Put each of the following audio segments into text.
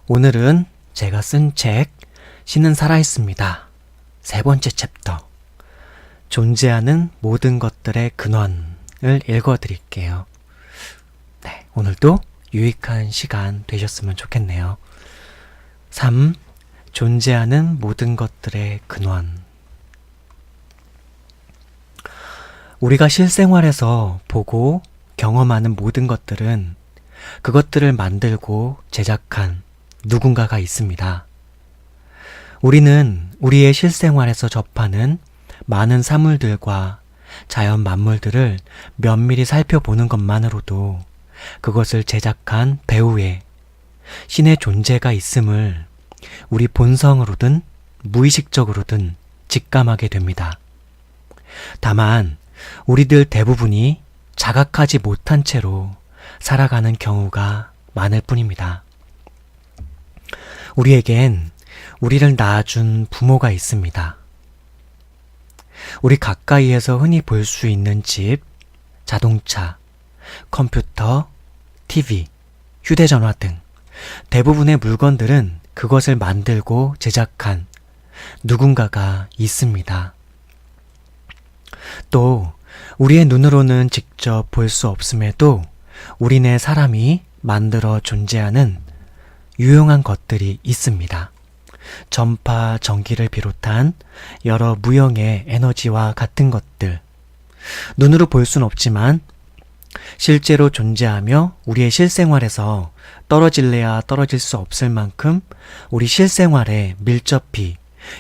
오늘은 제가 쓴 책, 신은 살아있습니다. 세 번째 챕터, 존재하는 모든 것들의 근원을 읽어드릴게요. 네, 오늘도 유익한 시간 되셨으면 좋겠네요. 3. 존재하는 모든 것들의 근원. 우리가 실생활에서 보고 경험하는 모든 것들은 그것들을 만들고 제작한 누군가가 있습니다. 우리는 우리의 실생활에서 접하는 많은 사물들과 자연 만물들을 면밀히 살펴보는 것만으로도 그것을 제작한 배우의 신의 존재가 있음을 우리 본성으로든 무의식적으로든 직감하게 됩니다. 다만 우리들 대부분이 자각하지 못한 채로 살아가는 경우가 많을 뿐입니다. 우리에겐 우리를 낳아준 부모가 있습니다. 우리 가까이에서 흔히 볼 수 있는 집, 자동차, 컴퓨터, TV, 휴대전화 등 대부분의 물건들은 그것을 만들고 제작한 누군가가 있습니다. 또 우리의 눈으로는 직접 볼 수 없음에도 우리네 사람이 만들어 존재하는 유용한 것들이 있습니다. 전파, 전기를 비롯한 여러 무형의 에너지와 같은 것들. 눈으로 볼 수는 없지만 실제로 존재하며 우리의 실생활에서 떨어질래야 떨어질 수 없을 만큼 우리 실생활에 밀접히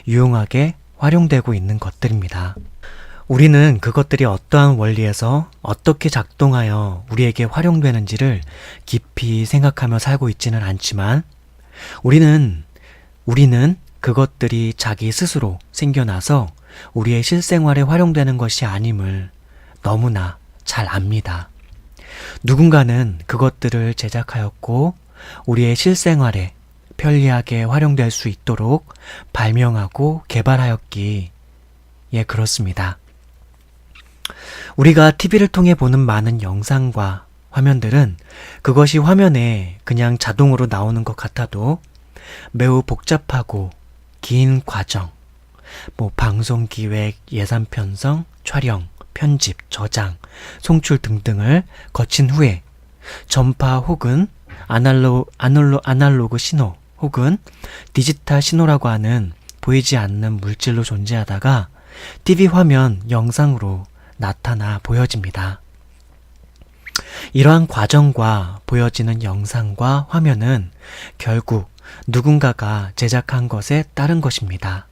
유용하게 활용되고 있는 것들입니다. 우리는 그것들이 어떠한 원리에서 어떻게 작동하여 우리에게 활용되는지를 깊이 생각하며 살고 있지는 않지만 우리는 그것들이 자기 스스로 생겨나서 우리의 실생활에 활용되는 것이 아님을 너무나 잘 압니다. 누군가는 그것들을 제작하였고 우리의 실생활에 편리하게 활용될 수 있도록 발명하고 개발하였기에 그렇습니다. 우리가 TV를 통해 보는 많은 영상과 화면들은 그것이 화면에 그냥 자동으로 나오는 것 같아도 매우 복잡하고 긴 과정, 방송 기획, 예산 편성, 촬영, 편집, 저장, 송출 등등을 거친 후에 전파 혹은 아날로그 신호 혹은 디지털 신호라고 하는 보이지 않는 물질로 존재하다가 TV 화면 영상으로 나타나 보여집니다. 이러한 과정과 보여지는 영상과 화면은 결국 누군가가 제작한 것에 따른 것입니다.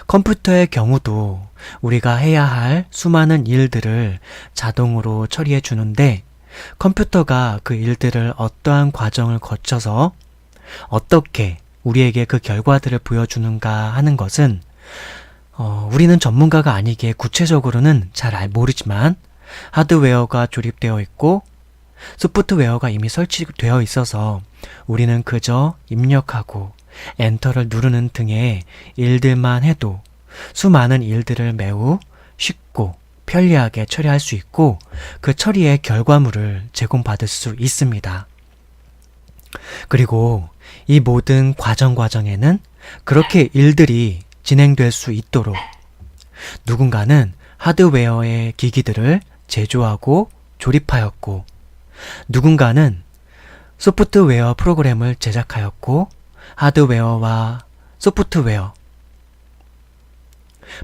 컴퓨터의 경우도 우리가 해야 할 수많은 일들을 자동으로 처리해 주는데 컴퓨터가 그 일들을 어떠한 과정을 거쳐서 어떻게 우리에게 그 결과들을 보여주는가 하는 것은 우리는 전문가가 아니기에 구체적으로는 잘 모르지만 하드웨어가 조립되어 있고 소프트웨어가 이미 설치되어 있어서 우리는 그저 입력하고 엔터를 누르는 등의 일들만 해도 수많은 일들을 매우 쉽고 편리하게 처리할 수 있고 그 처리의 결과물을 제공받을 수 있습니다. 그리고 이 모든 과정에는 그렇게 일들이 진행될 수 있도록 누군가는 하드웨어의 기기들을 제조하고 조립하였고 누군가는 소프트웨어 프로그램을 제작하였고 하드웨어와 소프트웨어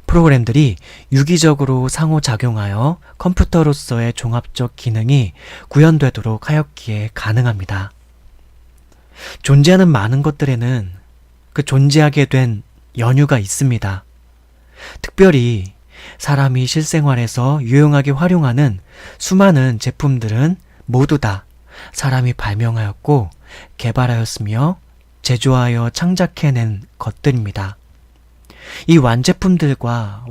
프로그램들이 유기적으로 상호작용하여 컴퓨터로서의 종합적 기능이 구현되도록 하였기에 가능합니다. 존재하는 많은 것들에는 그 존재하게 된 연유가 있습니다. 특별히 사람이 실생활에서 유용하게 활용하는 수많은 제품들은 모두 다 사람이 발명하였고 개발하였으며 제조하여 창작해낸 것들입니다. 이 완제품들과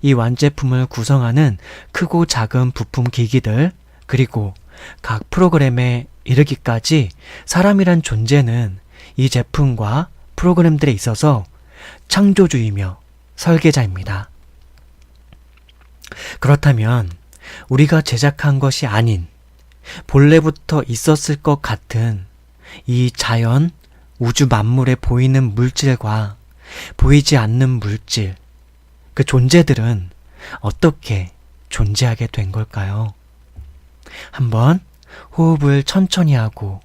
이 완제품을 구성하는 크고 작은 부품 기기들 그리고 각 프로그램에 이르기까지 사람이란 존재는 이 제품과 프로그램들에 있어서 창조주이며 설계자입니다. 그렇다면 우리가 제작한 것이 아닌 본래부터 있었을 것 같은 이 자연, 우주 만물에 보이는 물질과 보이지 않는 물질, 그 존재들은 어떻게 존재하게 된 걸까요? 한번 호흡을 천천히 하고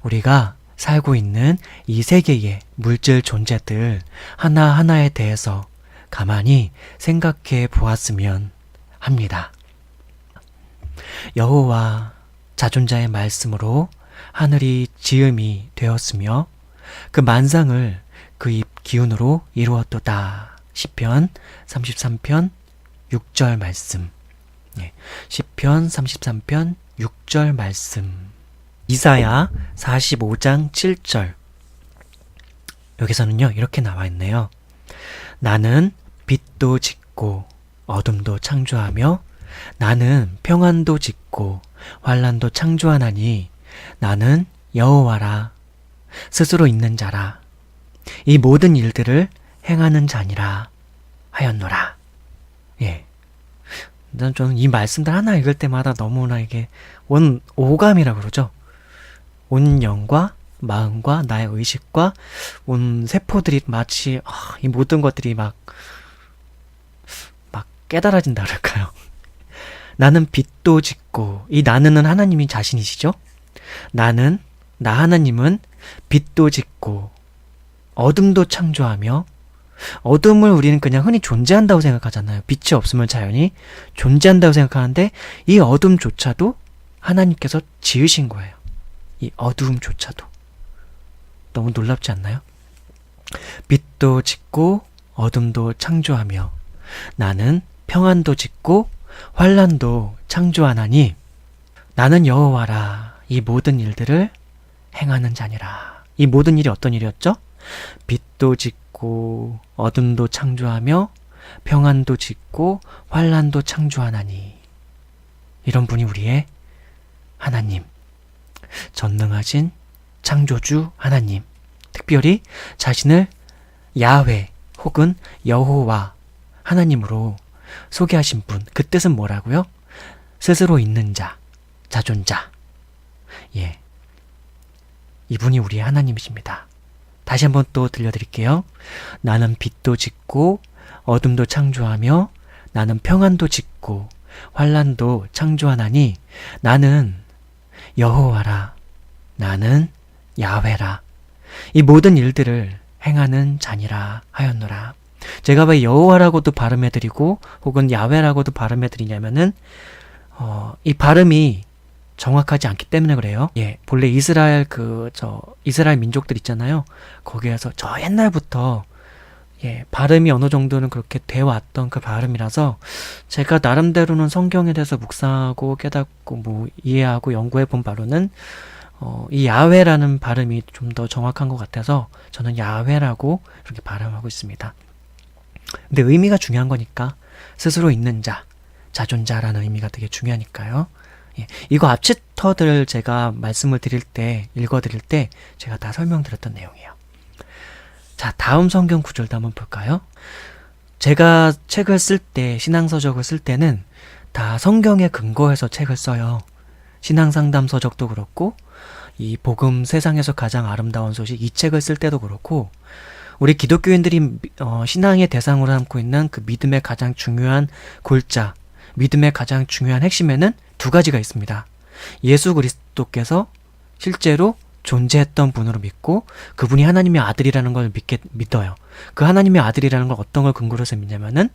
우리가 살고 있는 이 세계의 물질 존재들 하나하나에 대해서 가만히 생각해 보았으면 합니다. 여호와 자존자의 말씀으로 하늘이 지음이 되었으며 그 만상을 그의 기운으로 이루었도다. 시편 33편 6절 말씀. 시편 33편 6절 말씀. 이사야 45장 7절. 여기서는요, 이렇게 나와 있네요. 나는 빛도 짓고 어둠도 창조하며 나는 평안도 짓고 환난도 창조하나니 나는 여호와라. 스스로 있는 자라. 이 모든 일들을 행하는 자니라 하였노라. 예. 저는 이 말씀들 하나 읽을 때마다 너무나 이게 오감이라고 그러죠. 온 영과 마음과 나의 의식과 온 세포들이 마치 이 모든 것들이 막 깨달아진다 그럴까요? 나는 빛도 짓고, 이 나는은 하나님이 자신이시죠? 나 하나님은 빛도 짓고 어둠도 창조하며, 어둠을 우리는 그냥 흔히 존재한다고 생각하잖아요. 빛이 없으면 자연이 존재한다고 생각하는데 이 어둠조차도 하나님께서 지으신 거예요. 이 어둠조차도. 너무 놀랍지 않나요? 빛도 짓고 어둠도 창조하며 나는 평안도 짓고 환난도 창조하나니 나는 여호와라. 이 모든 일들을 행하는 자니라. 이 모든 일이 어떤 일이었죠? 빛도 짓고 어둠도 창조하며 평안도 짓고 환난도 창조하나니. 이런 분이 우리의 하나님, 전능하신 창조주 하나님, 특별히 자신을 야훼 혹은 여호와 하나님으로 소개하신 분, 그 뜻은 뭐라고요? 스스로 있는 자, 자존자. 예, 이분이 우리의 하나님이십니다. 다시 한번 또 들려드릴게요. 나는 빛도 짓고 어둠도 창조하며 나는 평안도 짓고 환난도 창조하나니 나는 여호와라. 나는 야훼라. 이 모든 일들을 행하는 자니라 하였노라. 제가 왜 여호와라고도 발음해드리고 혹은 야훼라고도 발음해드리냐면은 이 발음이 정확하지 않기 때문에 그래요. 예, 본래 이스라엘 이스라엘 민족들 있잖아요. 거기에서 저 옛날부터 발음이 어느 정도는 그렇게 돼 왔던 그 발음이라서 제가 나름대로는 성경에 대해서 묵상하고 깨닫고 이해하고 연구해 본 바로는 이 야훼라는 발음이 좀 더 정확한 것 같아서 저는 야훼라고 이렇게 발음하고 있습니다. 근데 의미가 중요한 거니까 스스로 있는 자, 자존자라는 의미가 되게 중요하니까요. 예, 이거 앞 챕터들 제가 말씀을 드릴 때, 읽어드릴 때 제가 다 설명드렸던 내용이에요. 자, 다음 성경 구절도 한번 볼까요? 제가 책을 쓸 때, 신앙서적을 쓸 때는 다 성경에 근거해서 책을 써요. 신앙상담서적도 그렇고 이 복음 세상에서 가장 아름다운 소식 이 책을 쓸 때도 그렇고 우리 기독교인들이 신앙의 대상으로 삼고 있는 그 믿음의 가장 중요한 골자, 믿음의 가장 중요한 핵심에는 두 가지가 있습니다. 예수 그리스도께서 실제로 존재했던 분으로 믿고 그분이 하나님의 아들이라는 걸 믿어요. 그 하나님의 아들이라는 걸 어떤 걸 근거로 해서 믿냐면은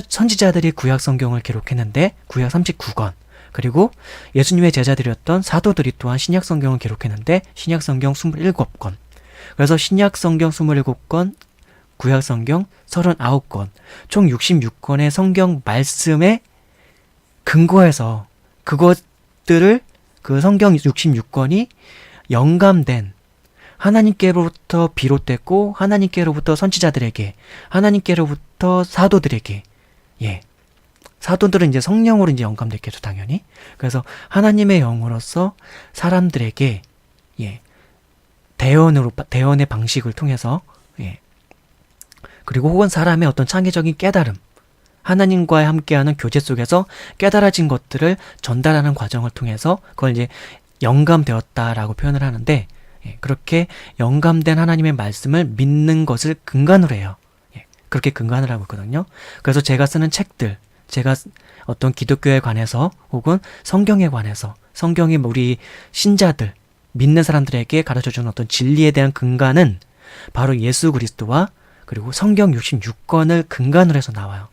선지자들이 구약 성경을 기록했는데 구약 39권, 그리고 예수님의 제자들이었던 사도들이 또한 신약 성경을 기록했는데 신약 성경 27권. 그래서 신약 성경 27권, 구약 성경 39권, 총 66권의 성경 말씀에 근거해서 그것들을 그 성경 66권이 영감된 하나님께로부터 비롯됐고 하나님께로부터 선지자들에게, 하나님께로부터 사도들에게, 사도들은 이제 성령으로 이제 영감됐겠죠, 당연히. 그래서 하나님의 영으로서 사람들에게 대언의 방식을 통해서 그리고 혹은 사람의 어떤 창의적인 깨달음, 하나님과 함께하는 교제 속에서 깨달아진 것들을 전달하는 과정을 통해서 그걸 이제 영감되었다라고 표현을 하는데, 그렇게 영감된 하나님의 말씀을 믿는 것을 근간으로 해요. 그렇게 근간을 하고 있거든요. 그래서 제가 쓰는 책들, 제가 어떤 기독교에 관해서 혹은 성경에 관해서, 성경이 우리 신자들, 믿는 사람들에게 가르쳐주는 어떤 진리에 대한 근간은 바로 예수 그리스도와 그리고 성경 66권을 근간으로 해서 나와요.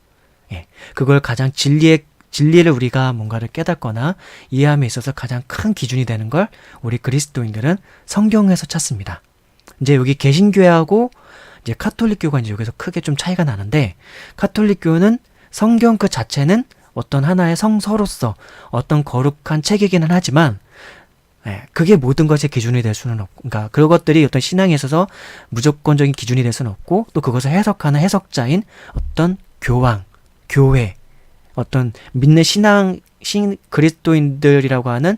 그걸 가장 진리를 우리가 뭔가를 깨닫거나 이해함에 있어서 가장 큰 기준이 되는 걸 우리 그리스도인들은 성경에서 찾습니다. 이제 여기 개신교회하고 이제 카톨릭교가 이제 여기서 크게 좀 차이가 나는데, 카톨릭교는 성경 그 자체는 어떤 하나의 성서로서 어떤 거룩한 책이기는 하지만, 그게 모든 것의 기준이 될 수는 없고, 그러니까 그런 것들이 어떤 신앙에 있어서 무조건적인 기준이 될 수는 없고, 또 그것을 해석하는 해석자인 어떤 교황, 교회, 어떤 믿는 그리스도인들이라고 하는,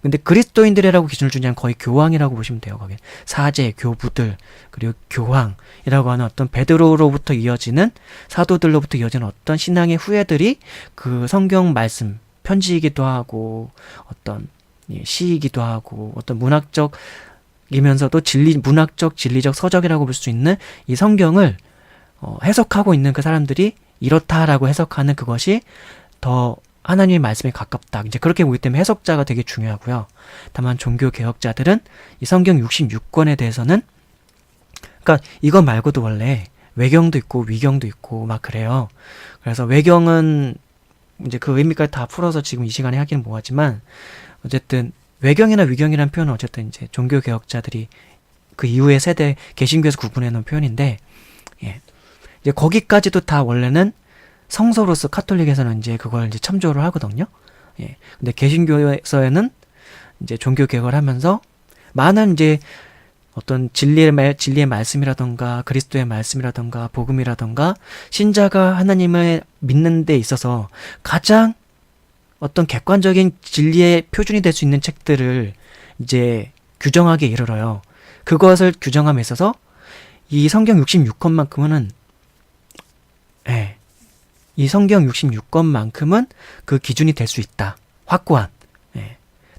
근데 그리스도인들이라고 기준을 주냐면 거의 교황이라고 보시면 돼요. 거기 사제, 교부들, 그리고 교황이라고 하는 어떤 베드로로부터 이어지는, 사도들로부터 이어지는 어떤 신앙의 후예들이 그 성경 말씀, 편지이기도 하고 어떤 시이기도 하고 어떤 문학적이면서도 문학적, 진리적 서적이라고 볼 수 있는 이 성경을 해석하고 있는 그 사람들이 이렇다라고 해석하는 그것이 더 하나님의 말씀에 가깝다. 이제 그렇게 보기 때문에 해석자가 되게 중요하고요. 다만 종교 개혁자들은 이 성경 66권에 대해서는, 그러니까 이거 말고도 원래 외경도 있고 위경도 있고 막 그래요. 그래서 외경은 이제 그 의미까지 다 풀어서 지금 이 시간에 하기는 뭐하지만, 어쨌든 외경이나 위경이라는 표현은 어쨌든 이제 종교 개혁자들이 그 이후의 세대 개신교에서 구분해 놓은 표현인데, 이제 거기까지도 다 원래는 성서로서 카톨릭에서는 이제 그걸 이제 참조를 하거든요. 근데 개신교에서는 이제 종교 개혁을 하면서 많은 이제 어떤 진리의 말씀이라던가 그리스도의 말씀이라던가 복음이라던가 신자가 하나님을 믿는 데 있어서 가장 어떤 객관적인 진리의 표준이 될 수 있는 책들을 이제 규정하게 이르러요. 그것을 규정함에 있어서 이 성경 66권만큼은 이 성경 66권만큼은 그 기준이 될 수 있다. 확고한.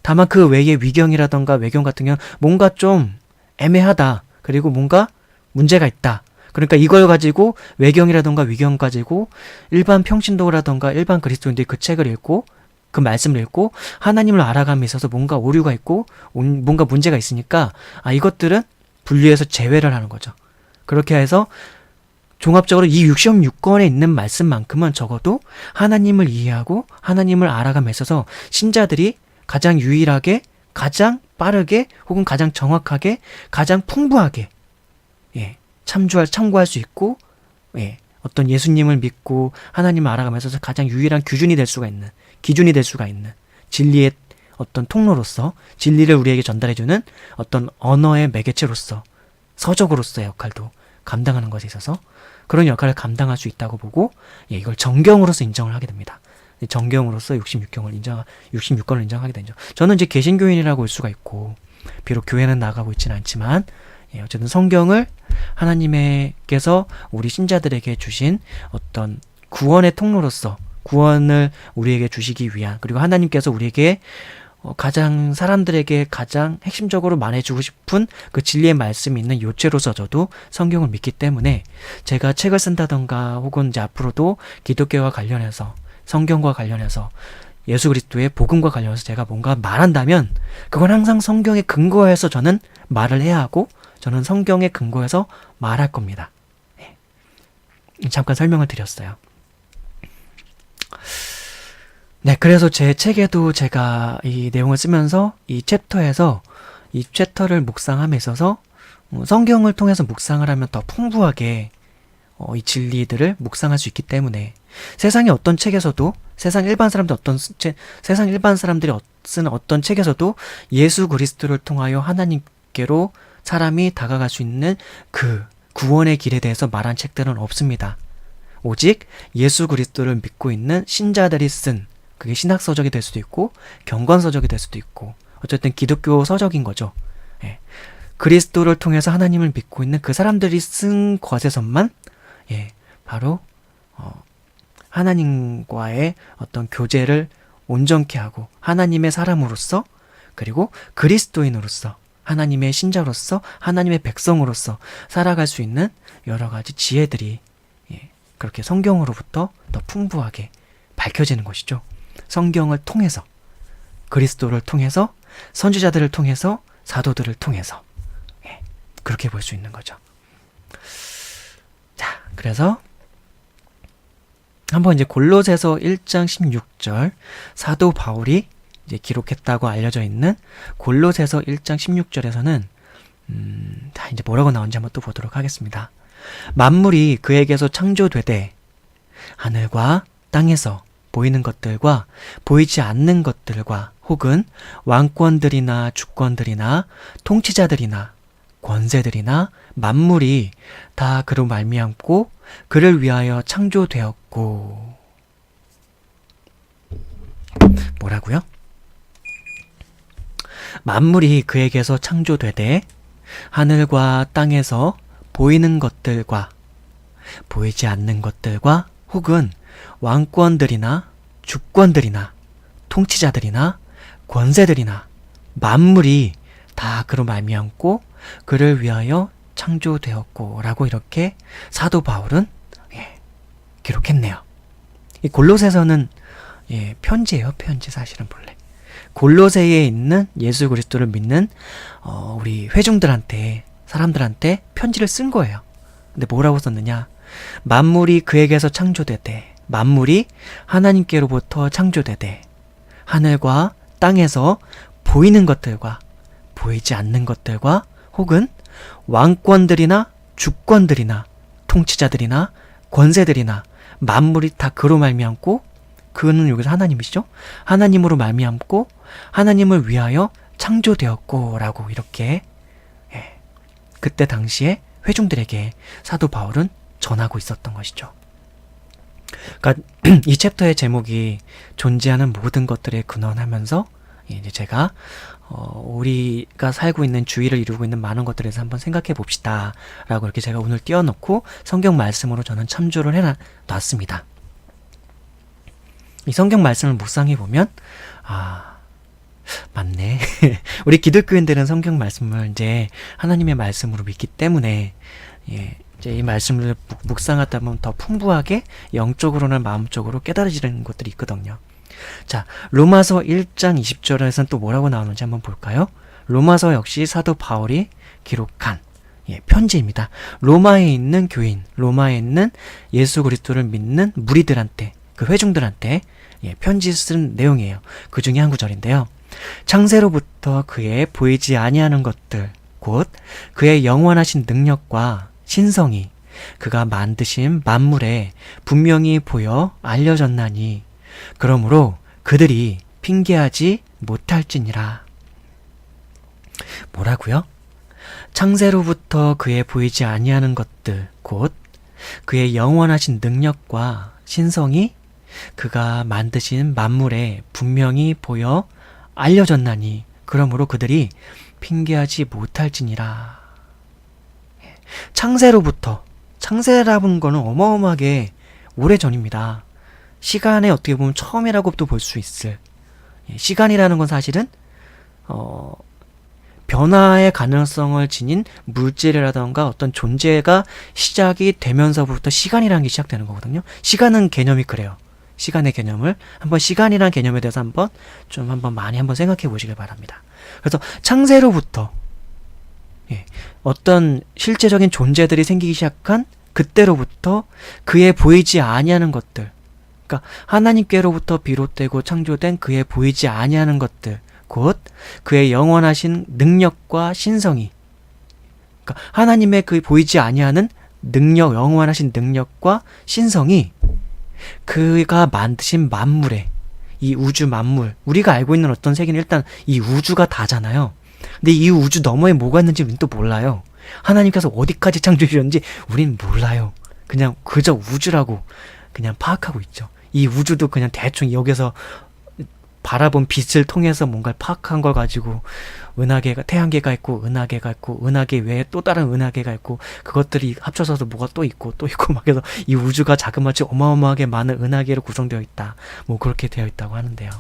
다만 그 외에 위경이라던가 외경 같은 경우는 뭔가 좀 애매하다. 그리고 뭔가 문제가 있다. 그러니까 이걸 가지고 외경이라던가 위경 가지고 일반 평신도라던가 일반 그리스도인들이 그 책을 읽고 그 말씀을 읽고 하나님을 알아감에 있어서 뭔가 오류가 있고 뭔가 문제가 있으니까 이것들은 분류해서 제외를 하는 거죠. 그렇게 해서 종합적으로 이 66권에 있는 말씀만큼은 적어도 하나님을 이해하고 하나님을 알아감에 있어서 신자들이 가장 유일하게, 가장 빠르게, 혹은 가장 정확하게, 가장 풍부하게 참고할 수 있고, 어떤 예수님을 믿고 하나님을 알아가면서 가장 유일한 기준이 될 수가 있는 진리의 어떤 통로로서, 진리를 우리에게 전달해주는 어떤 언어의 매개체로서, 서적으로서의 역할도 감당하는 것에 있어서 그런 역할을 감당할 수 있다고 보고, 이걸 정경으로서 인정을 하게 됩니다. 정경으로서 66권을 인정하게 되죠. 저는 이제 개신교인이라고 볼 수가 있고, 비록 교회는 나가고 있지는 않지만, 어쨌든 성경을 하나님께서 우리 신자들에게 주신 어떤 구원의 통로로서 구원을 우리에게 주시기 위한, 그리고 하나님께서 우리에게 가장 사람들에게 가장 핵심적으로 말해주고 싶은 그 진리의 말씀이 있는 요체로서 저도 성경을 믿기 때문에 제가 책을 쓴다던가 혹은 이제 앞으로도 기독교와 관련해서, 성경과 관련해서, 예수 그리스도의 복음과 관련해서 제가 뭔가 말한다면 그건 항상 성경에 근거해서 저는 말을 해야 하고, 저는 성경에 근거해서 말할 겁니다. 잠깐 설명을 드렸어요. 그래서 제 책에도 제가 이 내용을 쓰면서 이 챕터를 묵상함에 있어서 성경을 통해서 묵상을 하면 더 풍부하게 이 진리들을 묵상할 수 있기 때문에 세상의 어떤 책에서도, 세상 일반 사람들이 쓰는 어떤 책에서도 예수 그리스도를 통하여 하나님께로 사람이 다가갈 수 있는 그 구원의 길에 대해서 말한 책들은 없습니다. 오직 예수 그리스도를 믿고 있는 신자들이 쓴, 그게 신학서적이 될 수도 있고 경건서적이 될 수도 있고 어쨌든 기독교 서적인 거죠. 그리스도를 통해서 하나님을 믿고 있는 그 사람들이 쓴 것에서만 바로 하나님과의 어떤 교제를 온전케 하고 하나님의 사람으로서 그리고 그리스도인으로서 하나님의 신자로서 하나님의 백성으로서 살아갈 수 있는 여러 가지 지혜들이 그렇게 성경으로부터 더 풍부하게 밝혀지는 것이죠. 성경을 통해서 그리스도를 통해서 선지자들을 통해서 사도들을 통해서 그렇게 볼 수 있는 거죠. 자, 그래서 한번 이제 골로새서 1장 16절 사도 바울이 이제 기록했다고 알려져 있는 골로새서 1장 16절에서는 다 이제 뭐라고 나온지 한번 또 보도록 하겠습니다. 만물이 그에게서 창조되되 하늘과 땅에서 보이는 것들과 보이지 않는 것들과 혹은 왕권들이나 주권들이나 통치자들이나 권세들이나 만물이 다 그로 말미암고 그를 위하여 창조되었고. 뭐라고요? 만물이 그에게서 창조되되 하늘과 땅에서 보이는 것들과 보이지 않는 것들과 혹은 왕권들이나 주권들이나 통치자들이나 권세들이나 만물이 다 그로 말미암고 그를 위하여 창조되었고 라고 이렇게 사도 바울은 기록했네요. 이 골로새서는 편지예요. 편지. 사실은 본래 골로새에 있는 예수 그리스도를 믿는 우리 회중들한테 사람들한테 편지를 쓴 거예요. 근데 뭐라고 썼느냐? 만물이 그에게서 창조되되 만물이 하나님께로부터 창조되되 하늘과 땅에서 보이는 것들과 보이지 않는 것들과 혹은 왕권들이나 주권들이나 통치자들이나 권세들이나 만물이 다 그로 말미암고 그는 여기서 하나님이시죠? 하나님으로 말미암고 하나님을 위하여 창조되었고 라고 이렇게 그때 당시에 회중들에게 사도 바울은 전하고 있었던 것이죠. 그러니까 이 챕터의 제목이 존재하는 모든 것들에 근원하면서 이제 제가 우리가 살고 있는 주위를 이루고 있는 많은 것들에 대해서 한번 생각해 봅시다 라고 이렇게 제가 오늘 띄워놓고 성경 말씀으로 저는 참조를 해놨습니다. 이 성경 말씀을 묵상해 보면 맞네. 우리 기독교인들은 성경 말씀을 이제 하나님의 말씀으로 믿기 때문에 이제 이 말씀을 묵상하다 보면 더 풍부하게 영적으로나 마음적으로 깨달아지는 것들이 있거든요. 자, 로마서 1장 20절에서는 또 뭐라고 나오는지 한번 볼까요? 로마서 역시 사도 바울이 기록한 편지입니다. 로마에 있는 교인, 로마에 있는 예수 그리스도를 믿는 무리들한테, 그 회중들한테 편지 쓴 내용이에요. 그 중에 한 구절인데요. 창세로부터 그의 보이지 아니하는 것들 곧 그의 영원하신 능력과 신성이 그가 만드신 만물에 분명히 보여 알려졌나니 그러므로 그들이 핑계하지 못할지니라. 뭐라고요? 창세로부터 그의 보이지 아니하는 것들 곧 그의 영원하신 능력과 신성이 그가 만드신 만물에 분명히 보여 알려졌나니 그러므로 그들이 핑계하지 못할지니라. 창세로부터, 창세라는 거는 어마어마하게 오래전입니다. 시간에 어떻게 보면 처음이라고도 볼 수 있을, 시간이라는 건 사실은 변화의 가능성을 지닌 물질이라던가 어떤 존재가 시작이 되면서부터 시간이라는 게 시작되는 거거든요. 시간은 개념이 그래요. 시간의 개념을 한번 시간이라는 개념에 대해서 한번 많이 생각해 보시길 바랍니다. 그래서 창세로부터 어떤 실제적인 존재들이 생기기 시작한 그때로부터 그의 보이지 아니하는 것들, 그러니까 하나님께로부터 비롯되고 창조된 그의 보이지 아니하는 것들, 곧 그의 영원하신 능력과 신성이, 그러니까 하나님의 그 보이지 아니하는 능력, 영원하신 능력과 신성이 그가 만드신 만물에, 이 우주 만물, 우리가 알고 있는 어떤 세계는 일단 이 우주가 다잖아요. 근데 이 우주 너머에 뭐가 있는지 우린 또 몰라요. 하나님께서 어디까지 창조해 주셨는지 우린 몰라요. 그냥 그저 우주라고 그냥 파악하고 있죠. 이 우주도 그냥 대충 여기서 바라본 빛을 통해서 뭔가 파악한 걸 가지고 은하계가, 태양계가 있고 은하계가 있고 은하계 외에 또 다른 은하계가 있고 그것들이 합쳐져서 뭐가 또 있고 막 해서 이 우주가 자그마치 어마어마하게 많은 은하계로 구성되어 있다. 뭐 그렇게 되어 있다고 하는데요.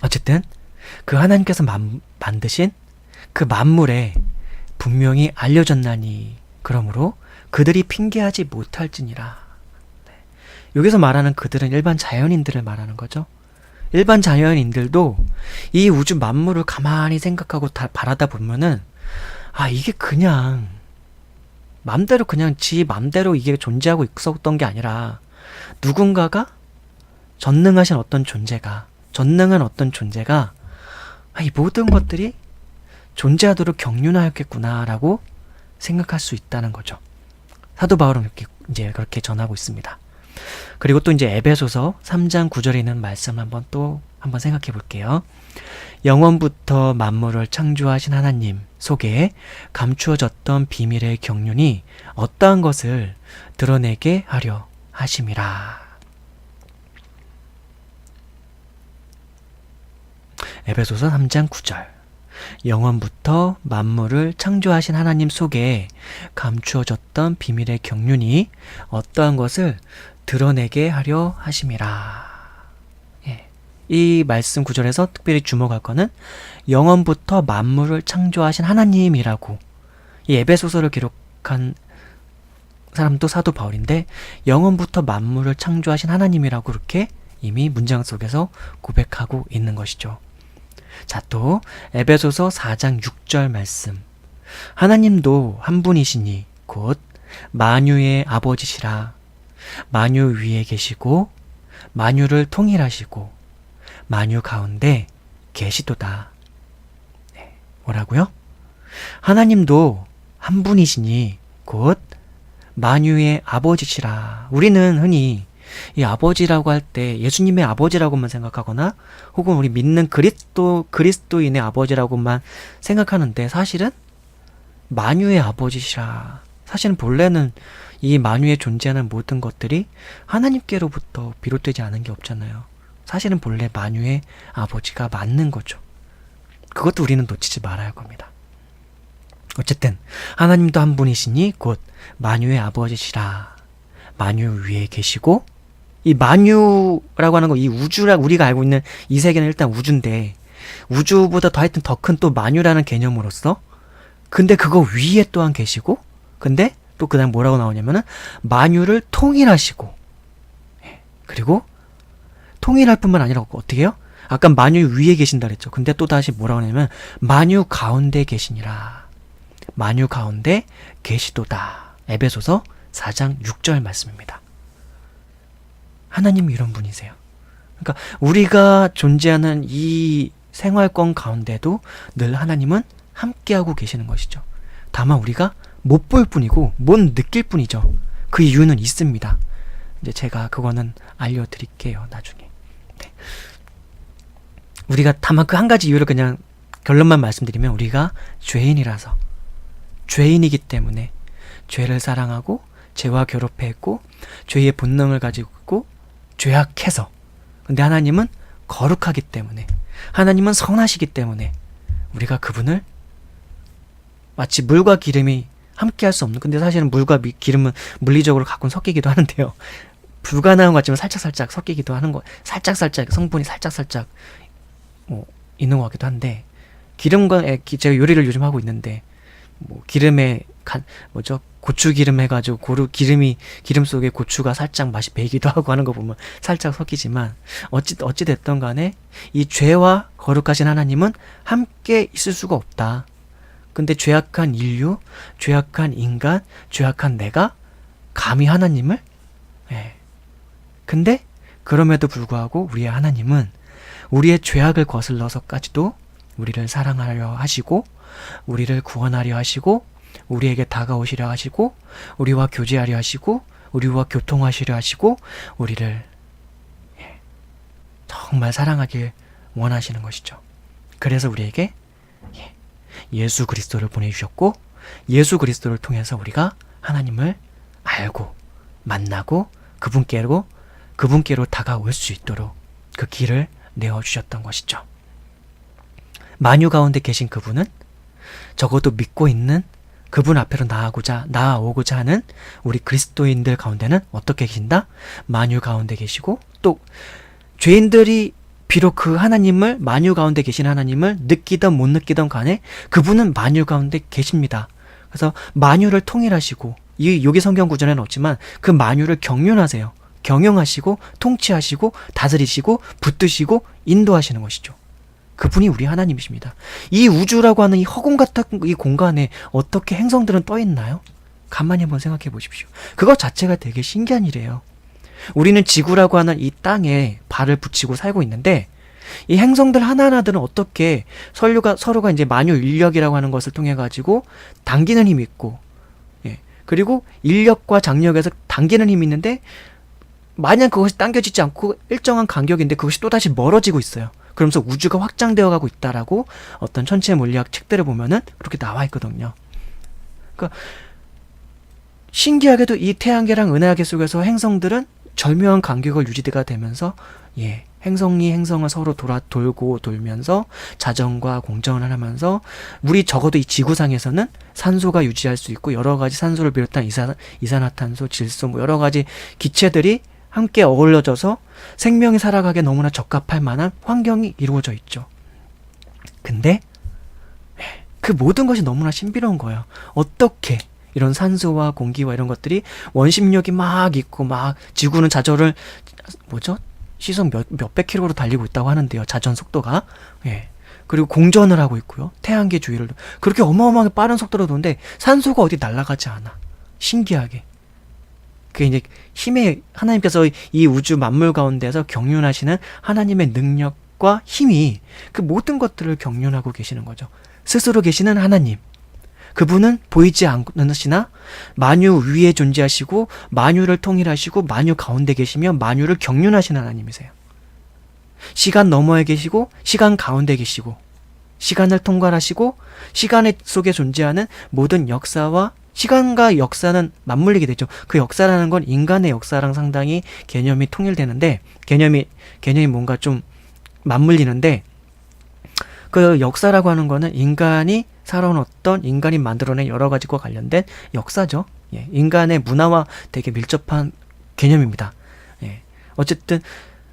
어쨌든 그 하나님께서 만드신 그 만물에 분명히 알려졌나니 그러므로 그들이 핑계하지 못할지니라. 여기서 말하는 그들은 일반 자연인들을 말하는 거죠. 일반 자연인들도 이 우주 만물을 가만히 생각하고 다 바라다 보면은 이게 그냥 맘대로 그냥 지 맘대로 이게 존재하고 있었던 게 아니라 누군가가 전능한 어떤 존재가 이 모든 것들이 존재하도록 경륜하였겠구나라고 생각할 수 있다는 거죠. 사도 바울은 이렇게 이제 그렇게 전하고 있습니다. 그리고 또 이제 에베소서 3장 9절에 있는 말씀 한번 생각해 볼게요. 영원부터 만물을 창조하신 하나님 속에 감추어졌던 비밀의 경륜이 어떠한 것을 드러내게 하려 하심이라. 에베소서 3장 9절. 영원부터 만물을 창조하신 하나님 속에 감추어졌던 비밀의 경륜이 어떠한 것을 드러내게 하려 하심이라. 이 말씀 구절에서 특별히 주목할 거는 영원부터 만물을 창조하신 하나님이라고, 이 에베소서를 기록한 사람도 사도 바울인데 영원부터 만물을 창조하신 하나님이라고 그렇게 이미 문장 속에서 고백하고 있는 것이죠. 자, 또 에베소서 4장 6절 말씀. 하나님도 한 분이시니 곧 만유의 아버지시라. 만유 위에 계시고 만유를 통일하시고 만유 가운데 계시도다. 뭐라고요? 하나님도 한 분이시니 곧 만유의 아버지시라. 우리는 흔히 이 아버지라고 할 때 예수님의 아버지라고만 생각하거나 혹은 우리 믿는 그리스도인의 아버지라고만 생각하는데 사실은 만유의 아버지시라. 사실은 본래는 이 만유에 존재하는 모든 것들이 하나님께로부터 비롯되지 않은 게 없잖아요. 사실은 본래 만유의 아버지가 맞는 거죠. 그것도 우리는 놓치지 말아야 할 겁니다. 어쨌든 하나님도 한 분이시니 곧 만유의 아버지시라. 만유 위에 계시고, 이 만유라고 하는 거, 이 우주라 우리가 알고 있는 이 세계는 일단 우주인데 우주보다 하여튼 더 큰 또 만유라는 개념으로서, 근데 그거 위에 또한 계시고, 근데 또 그다음 뭐라고 나오냐면은 만유를 통일하시고, 그리고 통일할 뿐만 아니라 어떻게 해요? 아까 만유 위에 계신다 그랬죠. 근데 또 다시 뭐라고 하냐면 만유 가운데 계시니라. 만유 가운데 계시도다. 에베소서 4장 6절 말씀입니다. 하나님이 이런 분이세요. 그러니까 우리가 존재하는 이 생활권 가운데도 늘 하나님은 함께하고 계시는 것이죠. 다만 우리가 못 볼 뿐이고 못 느낄 뿐이죠. 그 이유는 있습니다. 이제 제가 그거는 알려드릴게요, 나중에. 네. 우리가 다만 그 한 가지 이유를 그냥 결론만 말씀드리면, 우리가 죄인이라서, 죄인이기 때문에 죄를 사랑하고 죄와 결합했고 죄의 본능을 가지고 있고 죄악해서, 근데 하나님은 거룩하기 때문에, 하나님은 선하시기 때문에 우리가 그분을 마치 물과 기름이 함께 할 수 없는, 근데 사실은 물과 기름은 물리적으로 가끔 섞이기도 하는데요. 불가능한 것 같지만 살짝살짝 섞이기도 하는 거, 살짝살짝 성분이 살짝살짝 있는 것 같기도 한데, 기름과 제가 요리를 요즘 하고 있는데 기름에 고추 기름 해가지고 기름 속에 고추가 살짝 맛이 배기도 하고 하는 거 보면 살짝 섞이지만, 어찌 됐던 간에 이 죄와 거룩하신 하나님은 함께 있을 수가 없다. 근데 죄악한 인류, 죄악한 인간, 죄악한 내가 감히 하나님을, 근데 그럼에도 불구하고 우리의 하나님은 우리의 죄악을 거슬러서까지도 우리를 사랑하려 하시고, 우리를 구원하려 하시고, 우리에게 다가오시려 하시고, 우리와 교제하려 하시고, 우리와 교통하시려 하시고, 우리를 정말 사랑하길 원하시는 것이죠. 그래서 우리에게 예수 그리스도를 보내주셨고, 예수 그리스도를 통해서 우리가 하나님을 알고 만나고 그분께로 다가올 수 있도록 그 길을 내어주셨던 것이죠. 만유 가운데 계신 그분은 적어도 믿고 있는 그분 앞으로 나아오고자 하는 우리 그리스도인들 가운데는 어떻게 계신다? 만유 가운데 계시고, 또 죄인들이 비록 그 하나님을, 만유 가운데 계신 하나님을 느끼던 못 느끼던 간에 그분은 만유 가운데 계십니다. 그래서 만유를 통일하시고, 여기 성경 구절에는 없지만 그 만유를 경륜하세요. 경영하시고 통치하시고 다스리시고 붙드시고 인도하시는 것이죠. 그분이 우리 하나님이십니다. 이 우주라고 하는 이 허공 같은 이 공간에 어떻게 행성들은 떠 있나요? 가만히 한번 생각해 보십시오. 그것 자체가 되게 신기한 일이에요. 우리는 지구라고 하는 이 땅에 발을 붙이고 살고 있는데, 이 행성들 하나하나들은 어떻게 서로가 이제 만유 인력이라고 하는 것을 통해 가지고 당기는 힘이 있고, 그리고 인력과 장력에서 당기는 힘이 있는데, 만약 그것이 당겨지지 않고 일정한 간격인데 그것이 또다시 멀어지고 있어요. 그러면서 우주가 확장되어 가고 있다라고 어떤 천체 물리학 책들을 보면은 그렇게 나와 있거든요. 그러니까 신기하게도 이 태양계랑 은하계 속에서 행성들은 절묘한 간격을 유지가 되면서 행성이 행성을 서로 돌고 돌면서 자전과 공전을 하면서 우리 적어도 이 지구상에서는 산소가 유지할 수 있고, 여러 가지 산소를 비롯한 이산화탄소, 질소, 뭐 여러 가지 기체들이 함께 어우러져서 생명이 살아가기에 너무나 적합할 만한 환경이 이루어져 있죠. 근데 그 모든 것이 너무나 신비로운 거예요. 어떻게 이런 산소와 공기와 이런 것들이 원심력이 막 있고, 막 지구는 자전을 시속 몇백 킬로로 달리고 있다고 하는데요. 자전 속도가. 그리고 공전을 하고 있고요. 태양계 주위를 그렇게 어마어마하게 빠른 속도로 도는데 산소가 어디 날아가지 않아. 신기하게. 그게 이제 하나님께서 이 우주 만물 가운데서 경륜하시는 하나님의 능력과 힘이 그 모든 것들을 경륜하고 계시는 거죠. 스스로 계시는 하나님. 그분은 보이지 않으시나 만유 위에 존재하시고, 만유를 통일하시고, 만유 가운데 계시며 만유를 경륜하시는 하나님이세요. 시간 너머에 계시고, 시간 가운데 계시고, 시간을 통괄하시고, 시간 속에 존재하는 모든 역사와, 시간과 역사는 맞물리게 되죠. 그 역사라는 건 인간의 역사랑 상당히 개념이 통일되는데, 개념이 뭔가 좀 맞물리는데, 그 역사라고 하는 거는 인간이 살아온 어떤 인간이 만들어낸 여러 가지과 관련된 역사죠. 인간의 문화와 되게 밀접한 개념입니다. 어쨌든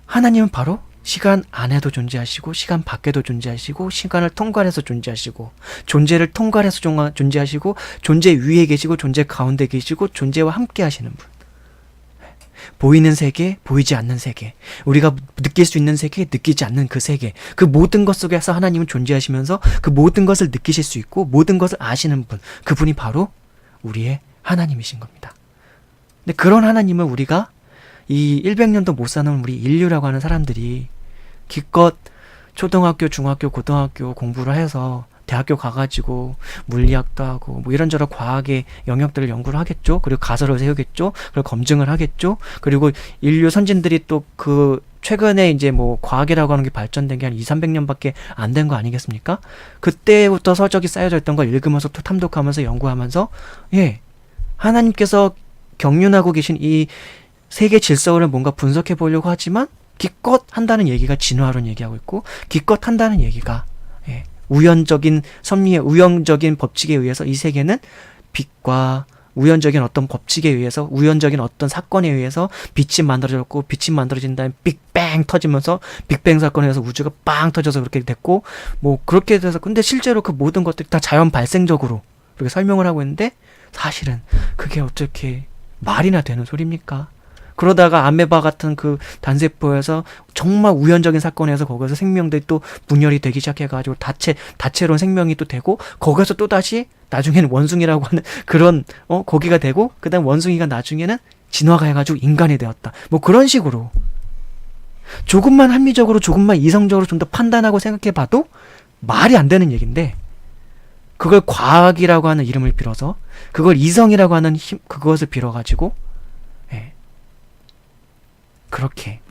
하나님은 바로 시간 안에도 존재하시고, 시간 밖에도 존재하시고, 시간을 통괄해서 존재하시고, 존재를 통괄해서 존재하시고, 존재 위에 계시고, 존재 가운데 계시고, 존재와 함께 하시는 분. 보이는 세계, 보이지 않는 세계, 우리가 느낄 수 있는 세계, 느끼지 않는 그 세계, 그 모든 것 속에서 하나님은 존재하시면서 그 모든 것을 느끼실 수 있고 모든 것을 아시는 분, 그분이 바로 우리의 하나님이신 겁니다. 근데 그런 하나님을 우리가 이 100년도 못 사는 우리 인류라고 하는 사람들이 기껏 초등학교, 중학교, 고등학교 공부를 해서 대학교 가가지고 물리학도 하고 뭐 이런저런 과학의 영역들을 연구를 하겠죠. 그리고 가설을 세우겠죠. 그리고 검증을 하겠죠. 그리고 인류 선진들이 또 그 최근에 이제 뭐 과학이라고 하는 게 발전된 게 한 200~300년밖에 안 된 거 아니겠습니까? 그때부터 서적이 쌓여져 있던 걸 읽으면서 또 탐독하면서 연구하면서 하나님께서 경륜하고 계신 이 세계 질서를 뭔가 분석해 보려고 하지만 기껏 한다는 얘기가 진화론 얘기하고 있고, 기껏 한다는 얘기가 우연적인 섭리의 우연적인 법칙에 의해서 이 세계는 빛과 우연적인 어떤 법칙에 의해서, 우연적인 어떤 사건에 의해서 빛이 만들어졌고, 빛이 만들어진 다음에 빅뱅 터지면서 빅뱅 사건에 의해서 우주가 빵 터져서 그렇게 됐고, 뭐 그렇게 돼서, 근데 실제로 그 모든 것들이 다 자연 발생적으로 그렇게 설명을 하고 있는데, 사실은 그게 어떻게 말이나 되는 소리입니까? 그러다가 아메바 같은 그 단세포에서 정말 우연적인 사건에서 거기서 생명들이 또 분열이 되기 시작해가지고 다채로운 생명이 또 되고, 거기서 또 다시 나중에는 원숭이라고 하는 그런 거기가 되고, 그 다음 원숭이가 나중에는 진화가 해가지고 인간이 되었다. 뭐 그런 식으로 조금만 합리적으로, 조금만 이성적으로 좀 더 판단하고 생각해봐도 말이 안 되는 얘기인데, 그걸 과학이라고 하는 이름을 빌어서, 그걸 이성이라고 하는 그것을 빌어가지고 그렇게.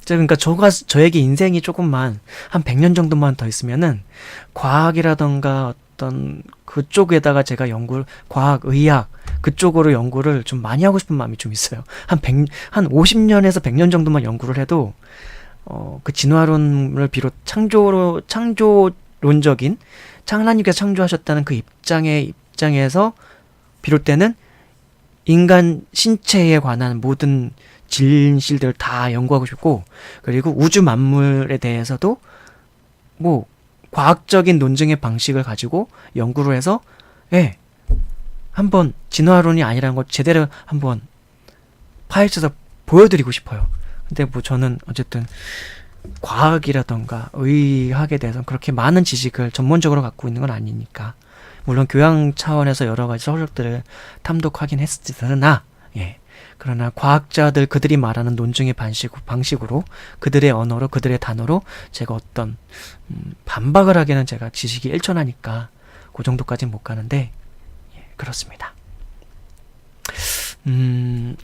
그러니까 저에게 인생이 조금만 한 100년 정도만 더 있으면은 과학이라던가 어떤 그쪽에다가 제가 과학, 의학 그쪽으로 연구를 좀 많이 하고 싶은 마음이 좀 있어요. 한 50년에서 100년 정도만 연구를 해도 그 진화론을 비롯 창조론적인 하나님께서 창조하셨다는 그 입장에서 비롯되는 인간 신체에 관한 모든 진실들을 다 연구하고 싶고, 그리고 우주 만물에 대해서도 뭐 과학적인 논증의 방식을 가지고 연구를 해서 한번 진화론이 아니라는 걸 제대로 한번 파헤쳐서 보여드리고 싶어요. 근데 뭐 저는 어쨌든 과학이라던가 의학에 대해서 그렇게 많은 지식을 전문적으로 갖고 있는 건 아니니까, 물론 교양 차원에서 여러 가지 서적들을 탐독하긴 했으나, 그러나 과학자들 그들이 말하는 논증의 방식으로 그들의 언어로 그들의 단어로 제가 어떤 반박을 하기에는 제가 지식이 일천하니까 그 정도까지는 못 가는데, 그렇습니다.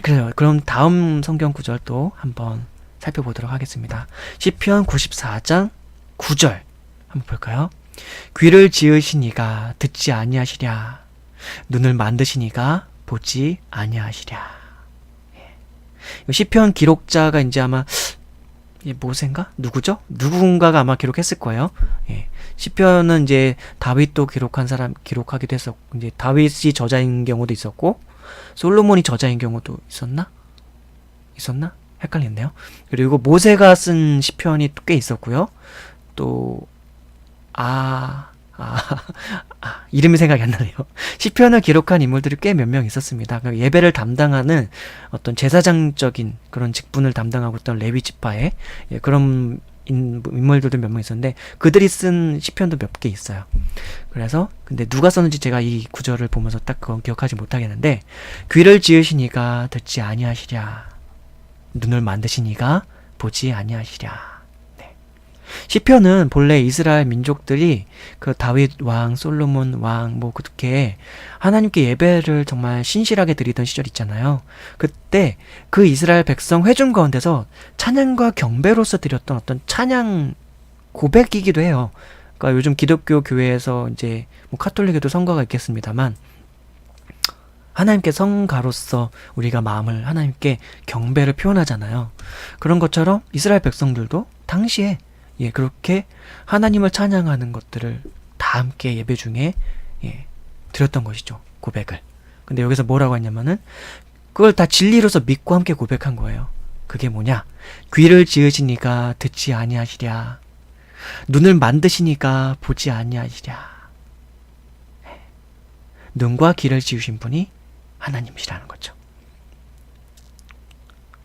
그래요. 그럼 다음 성경 구절 또 한번 살펴보도록 하겠습니다. 시편 94장 9절 한번 볼까요? 귀를 지으시니가 듣지 아니하시랴, 눈을 만드시니가 보지 아니하시랴. 시편 기록자가 이제 아마 모세인가? 누구죠? 누군가가 아마 기록했을 거예요. 시편은 이제 다윗도 기록하기도 했었고, 이제 다윗이 저자인 경우도 있었고, 솔로몬이 저자인 경우도 있었나? 헷갈리네요. 그리고 모세가 쓴 시편이 꽤 있었고요. 또 이름이 생각이 안 나네요. 시편을 기록한 인물들이 꽤 몇 명 있었습니다. 그러니까 예배를 담당하는 어떤 제사장적인 그런 직분을 담당하고 있던 레위 지파의 그런 인물들도 몇 명 있었는데, 그들이 쓴 시편도 몇 개 있어요. 그래서 근데 누가 썼는지 제가 이 구절을 보면서 딱 그건 기억하지 못하겠는데, 귀를 지으시니가 듣지 아니하시랴, 눈을 만드시니가 보지 아니하시랴. 시편은 본래 이스라엘 민족들이 그 다윗 왕, 솔로몬 왕, 뭐 그렇게 하나님께 예배를 정말 신실하게 드리던 시절 있잖아요. 그때 그 이스라엘 백성 회중 가운데서 찬양과 경배로서 드렸던 어떤 찬양 고백이기도 해요. 그러니까 요즘 기독교 교회에서 이제 뭐 카톨릭에도 성가가 있겠습니다만, 하나님께 성가로서 우리가 마음을 하나님께 경배를 표현하잖아요. 그런 것처럼 이스라엘 백성들도 당시에 그렇게 하나님을 찬양하는 것들을 다 함께 예배 중에 드렸던 것이죠. 고백을. 근데 여기서 뭐라고 했냐면은 그걸 다 진리로서 믿고 함께 고백한 거예요. 그게 뭐냐? 귀를 지으시니가 듣지 아니하시랴, 눈을 만드시니가 보지 아니하시랴. 눈과 귀를 지으신 분이 하나님이시라는 거죠.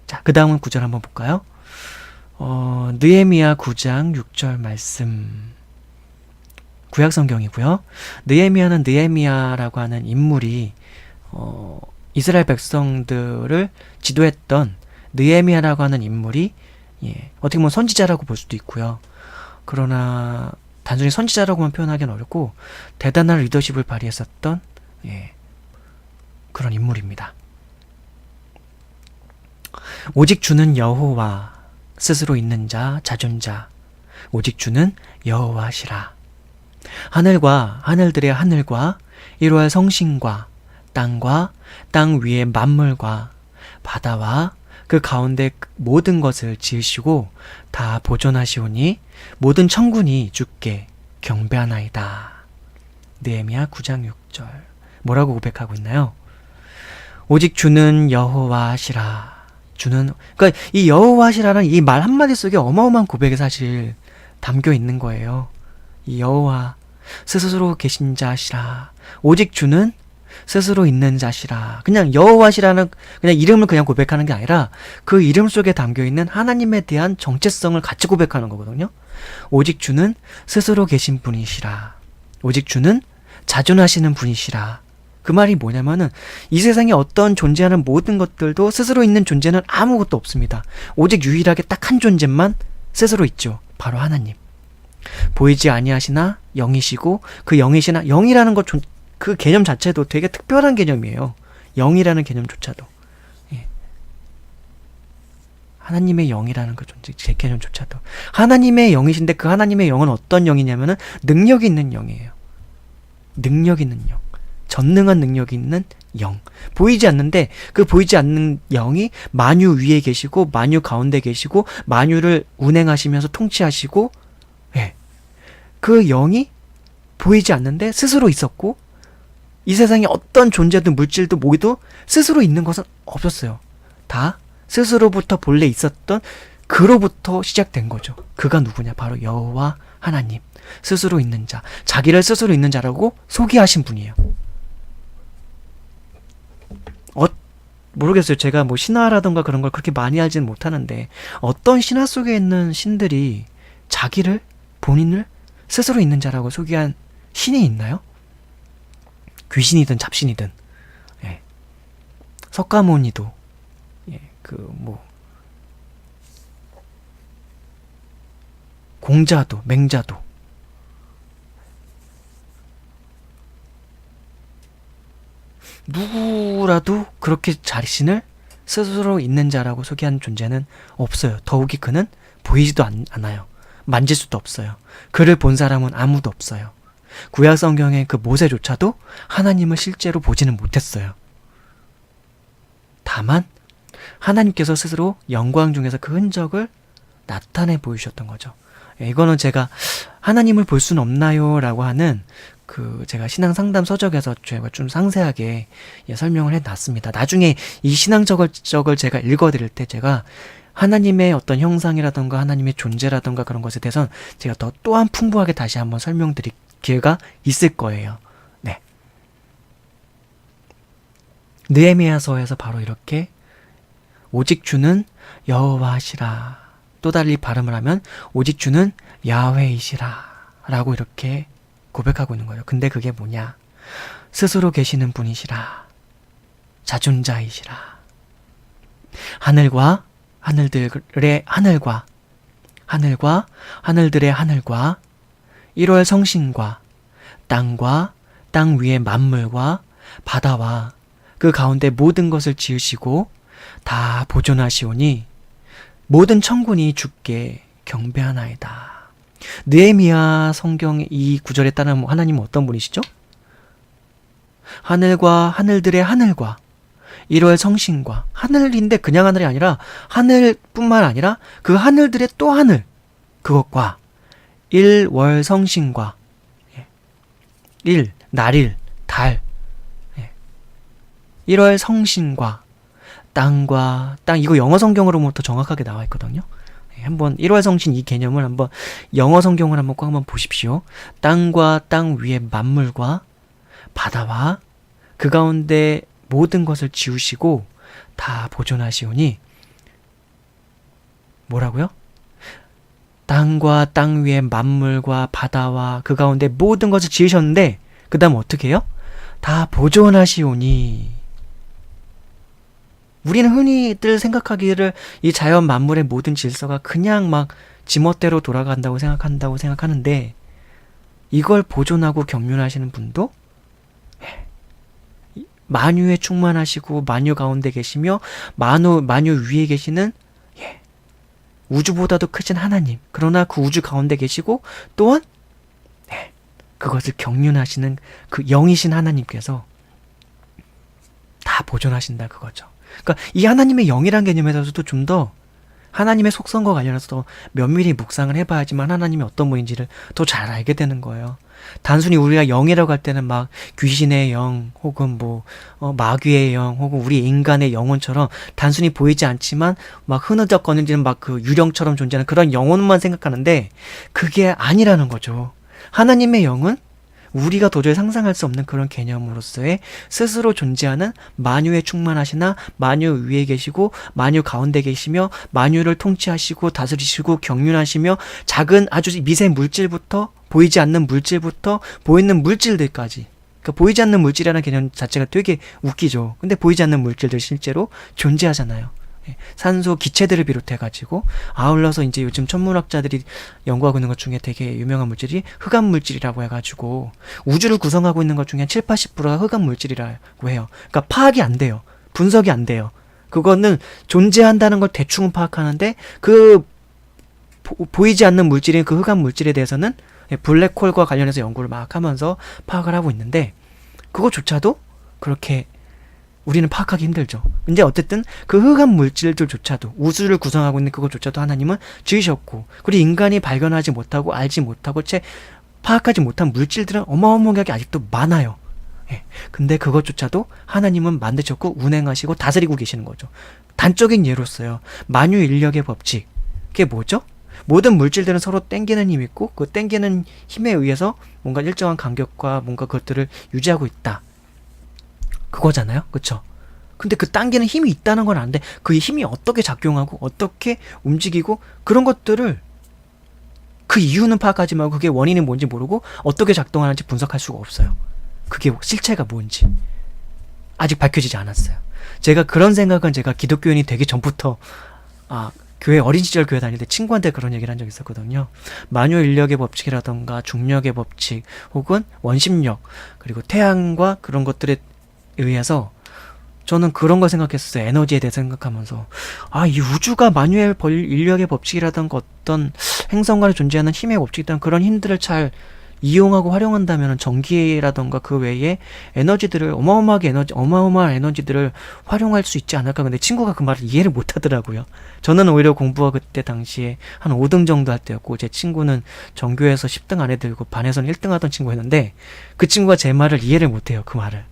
자, 그 다음은 구절 한번 볼까요? 느헤미야 9장 6절 말씀, 구약성경이고요. 느헤미야라고 하는 인물이 이스라엘 백성들을 지도했던 느헤미야라고 하는 인물이 어떻게 보면 선지자라고 볼 수도 있고요. 그러나 단순히 선지자라고만 표현하기는 어렵고 대단한 리더십을 발휘했었던 그런 인물입니다. 오직 주는 여호와, 스스로 있는 자, 자존자, 오직 주는 여호와시라. 하늘들의 하늘과 이루할 성신과 땅과 땅 위의 만물과 바다와 그 가운데 모든 것을 지으시고 다 보존하시오니 모든 천군이 주께 경배하나이다. 느헤미야 9장 6절. 뭐라고 고백하고 있나요? 오직 주는 여호와시라. 그러니까 이 여호와시라는 이 말 한마디 속에 어마어마한 고백이 사실 담겨 있는 거예요. 이 여호와, 스스로 계신 자시라. 오직 주는 스스로 있는 자시라. 그냥 여호와시라는 그냥 이름을 그냥 고백하는 게 아니라 그 이름 속에 담겨 있는 하나님에 대한 정체성을 같이 고백하는 거거든요. 오직 주는 스스로 계신 분이시라. 오직 주는 자존하시는 분이시라. 그 말이 뭐냐면은 이 세상에 어떤 존재하는 모든 것들도 스스로 있는 존재는 아무것도 없습니다. 오직 유일하게 딱 한 존재만 스스로 있죠. 바로 하나님. 보이지 아니하시나 영이시고 그 영이시나, 영이라는 것 그 개념 자체도 되게 특별한 개념이에요. 영이라는 개념조차도. 하나님의 영이라는 그 존재, 제 개념조차도. 하나님의 영이신데 그 하나님의 영은 어떤 영이냐면은 능력이 있는 영이에요. 능력 있는 영. 전능한 능력이 있는 영. 보이지 않는데 그 보이지 않는 영이 만유 위에 계시고 만유 가운데 계시고 만유를 운행하시면서 통치하시고, 예. 그 영이 보이지 않는데 스스로 있었고, 이 세상에 어떤 존재든 물질도 모두 스스로 있는 것은 없었어요. 다 스스로부터 본래 있었던 그로부터 시작된 거죠. 그가 누구냐? 바로 여호와 하나님. 스스로 있는 자, 자기를 스스로 있는 자라고 소개하신 분이에요. 모르겠어요. 제가 뭐 신화라던가 그런 걸 그렇게 많이 알지는 못하는데, 어떤 신화 속에 있는 신들이 자기를, 본인을 스스로 있는 자라고 소개한 신이 있나요? 귀신이든 잡신이든, 예. 석가모니도, 예, 공자도, 맹자도, 누구라도 그렇게 자신을 스스로 있는 자라고 소개하는 존재는 없어요. 더욱이 그는 보이지도 않아요. 만질 수도 없어요. 그를 본 사람은 아무도 없어요. 구약 성경의 그 모세조차도 하나님을 실제로 보지는 못했어요. 다만 하나님께서 스스로 영광 중에서 그 흔적을 나타내 보이셨던 거죠. 이거는 제가 하나님을 볼 수는 없나요? 라고 하는 제가 신앙 상담 서적에서 제가 좀 상세하게 설명을 해놨습니다. 나중에 이 신앙 적을 제가 읽어드릴 때 제가 하나님의 어떤 형상이라던가 하나님의 존재라던가 그런 것에 대해서는 제가 또한 풍부하게 다시 한번 설명드릴 기회가 있을 거예요. 네. 느헤미야서에서 바로 이렇게 오직 주는 여호와시라, 또 달리 발음을 하면 오직 주는 야훼이시라 라고 이렇게 고백하고 있는 거예요. 근데 그게 뭐냐? 스스로 계시는 분이시라, 자존자이시라, 하늘과 하늘들의 하늘과 하늘들의 하늘과 1월 성신과 땅과 땅 위의 만물과 바다와 그 가운데 모든 것을 지으시고 다 보존하시오니 모든 천군이 주께 경배하나이다. 느헤미야 성경의 이 구절에 따르면 하나님은 어떤 분이시죠? 하늘과 하늘들의 하늘과 1월 성신과, 하늘인데 그냥 하늘이 아니라 하늘뿐만 아니라 그 하늘들의 또 하늘, 그것과 1월 성신과, 날일, 달, 1월 성신과 땅과 땅, 이거 영어 성경으로부터 정확하게 나와 있거든요. 한번 1월 성신 이 개념을 한번 영어 성경을 한번 꼭 한번 보십시오. 땅과 땅 위의 만물과 바다와 그 가운데 모든 것을 지우시고 다 보존하시오니, 뭐라고요? 땅과 땅 위의 만물과 바다와 그 가운데 모든 것을 지으셨는데 그 다음 어떻게 해요? 다 보존하시오니. 우리는 흔히들 생각하기를 이 자연 만물의 모든 질서가 그냥 막 지멋대로 돌아간다고 생각하는데, 이걸 보존하고 경륜하시는 분도 만유에 충만하시고 만유 가운데 계시며 만유 위에 계시는 우주보다도 크신 하나님, 그러나 그 우주 가운데 계시고 또한 그것을 경륜하시는 그 영이신 하나님께서 다 보존하신다 그거죠. 그러니까 이 하나님의 영이란 개념에 대해서도 좀 더 하나님의 속성과 관련해서 더 면밀히 묵상을 해봐야지만 하나님이 어떤 분인지를 더 잘 알게 되는 거예요. 단순히 우리가 영이라고 할 때는 막 귀신의 영, 혹은 마귀의 영, 혹은 우리 인간의 영혼처럼 단순히 보이지 않지만 막 흐느적거리는 막 그 유령처럼 존재하는 그런 영혼만 생각하는데, 그게 아니라는 거죠. 하나님의 영은 우리가 도저히 상상할 수 없는 그런 개념으로서의 스스로 존재하는 만유에 충만하시나 만유 위에 계시고 만유 가운데 계시며 만유를 통치하시고 다스리시고 경륜하시며 작은 아주 미세 물질부터 보이지 않는 물질부터 보이는 물질들까지, 그러니까 보이지 않는 물질이라는 개념 자체가 되게 웃기죠. 근데 보이지 않는 물질들 실제로 존재하잖아요. 산소, 기체들을 비롯해가지고, 아울러서 이제 요즘 천문학자들이 연구하고 있는 것 중에 되게 유명한 물질이 흑암 물질이라고 해가지고, 우주를 구성하고 있는 것 중에 한 70~80%가 흑암 물질이라고 해요. 그러니까 파악이 안 돼요. 분석이 안 돼요. 그거는 존재한다는 걸 대충은 파악하는데, 보이지 않는 물질인 그 흑암 물질에 대해서는 블랙홀과 관련해서 연구를 막 하면서 파악을 하고 있는데, 그거조차도 그렇게 우리는 파악하기 힘들죠. 근데 어쨌든 그 흑암 물질들조차도, 우주를 구성하고 있는 그것조차도 하나님은 지으셨고, 그리고 인간이 발견하지 못하고 알지 못하고 채 파악하지 못한 물질들은 어마어마하게 아직도 많아요. 예. 근데 그것조차도 하나님은 만드셨고 운행하시고 다스리고 계시는 거죠. 단적인 예로서요, 만유인력의 법칙. 그게 뭐죠? 모든 물질들은 서로 땡기는 힘이 있고, 그 땡기는 힘에 의해서 뭔가 일정한 간격과 뭔가 그것들을 유지하고 있다. 그거잖아요. 그쵸? 근데 그 당기는 힘이 있다는 건 아는데, 그 힘이 어떻게 작용하고 어떻게 움직이고 그런 것들을, 그 이유는 파악하지 말고 그게 원인이 뭔지 모르고 어떻게 작동하는지 분석할 수가 없어요. 그게 실체가 뭔지 아직 밝혀지지 않았어요. 제가 그런 생각은 제가 기독교인이 되기 전부터, 교회 어린 시절 교회 다닐 때 친구한테 그런 얘기를 한 적이 있었거든요. 만유인력의 법칙이라던가 중력의 법칙, 혹은 원심력, 그리고 태양과 그런 것들에 의해서 저는 그런 걸 생각했었어요. 에너지에 대해 생각하면서, 이 우주가 만유인력의 법칙이라던가 어떤 행성간에 존재하는 힘의 법칙이라는 그런 힘들을 잘 이용하고 활용한다면 전기라던가 그 외에 에너지들을, 어마어마한 에너지들을 활용할 수 있지 않을까. 근데 친구가 그 말을 이해를 못 하더라고요. 저는 오히려 공부가 그때 당시에 한 5등 정도 할 때였고, 제 친구는 전교에서 10등 안에 들고 반에서는 1등 하던 친구였는데, 그 친구가 제 말을 이해를 못 해요. 그 말을.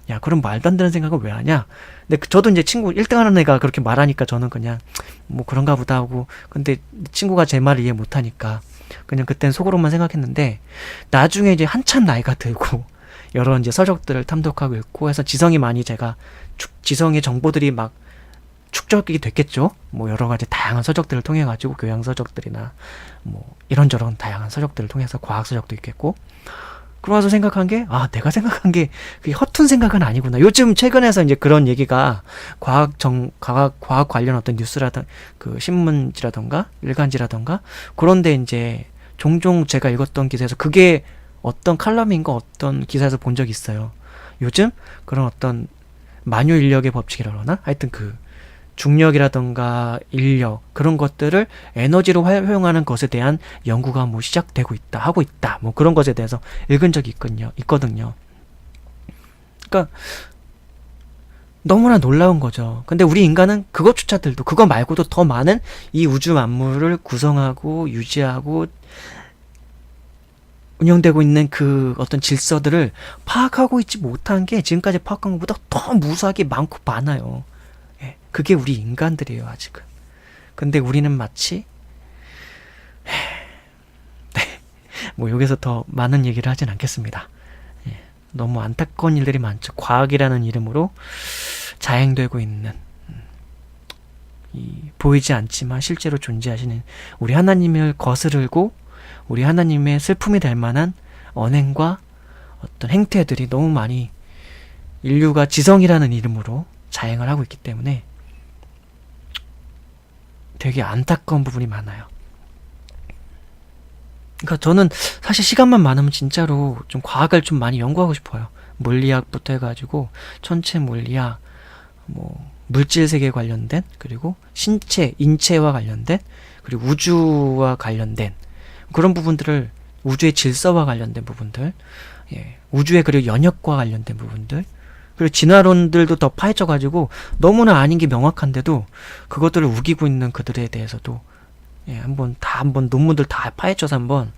야, 그럼 말도 안 되는 생각을 왜 하냐? 근데 저도 이제 친구 1등 하는 애가 그렇게 말하니까 저는 그냥 뭐 그런가 보다 하고, 근데 친구가 제 말을 이해 못 하니까 그냥 그땐 속으로만 생각했는데, 나중에 이제 한참 나이가 들고 여러 이제 서적들을 탐독하고 있고 해서 지성이 많이, 제가 지성의 정보들이 막 축적이 됐겠죠. 뭐 여러 가지 다양한 서적들을 통해 가지고, 교양 서적들이나 뭐 이런저런 다양한 서적들을 통해서 과학 서적도 있겠고, 그러면서 생각한 게, 내가 생각한 게 그게 허튼 생각은 아니구나. 요즘 최근에서 이제 그런 얘기가 과학 관련 어떤 뉴스라든 그 신문지라던가 일간지라던가 그런데 이제 종종 제가 읽었던 기사에서 그게 어떤 칼럼인가 어떤 기사에서 본 적이 있어요. 요즘 그런 어떤 만유인력의 법칙이라 그러나? 하여튼 그 중력이라던가 인력, 그런 것들을 에너지로 활용하는 것에 대한 연구가 뭐 시작되고 있다, 하고 있다, 뭐 그런 것에 대해서 읽은 적이 있거든요. 그러니까 너무나 놀라운 거죠. 근데 우리 인간은 그것조차들도, 그거 말고도 더 많은 이 우주 만물을 구성하고 유지하고 운영되고 있는 그 어떤 질서들을 파악하고 있지 못한 게, 지금까지 파악한 것보다 더 무수하게 많고 많아요. 그게 우리 인간들이에요, 아직은. 근데 우리는 마치, 뭐 여기서 더 많은 얘기를 하진 않겠습니다. 너무 안타까운 일들이 많죠. 과학이라는 이름으로 자행되고 있는, 보이지 않지만 실제로 존재하시는 우리 하나님을 거스르고 우리 하나님의 슬픔이 될 만한 언행과 어떤 행태들이 너무 많이 인류가 지성이라는 이름으로 자행을 하고 있기 때문에 되게 안타까운 부분이 많아요. 그러니까 저는 사실 시간만 많으면 진짜로 좀 과학을 좀 많이 연구하고 싶어요. 물리학부터 해가지고 천체 물리학, 뭐 물질 세계에 관련된, 그리고 신체, 인체와 관련된, 그리고 우주와 관련된 그런 부분들을, 우주의 질서와 관련된 부분들, 우주의 그리고 연역과 관련된 부분들, 그리고 진화론들도 더 파헤쳐가지고 너무나 아닌 게 명확한데도 그것들을 우기고 있는 그들에 대해서도 한번 논문들 다 파헤쳐서 한번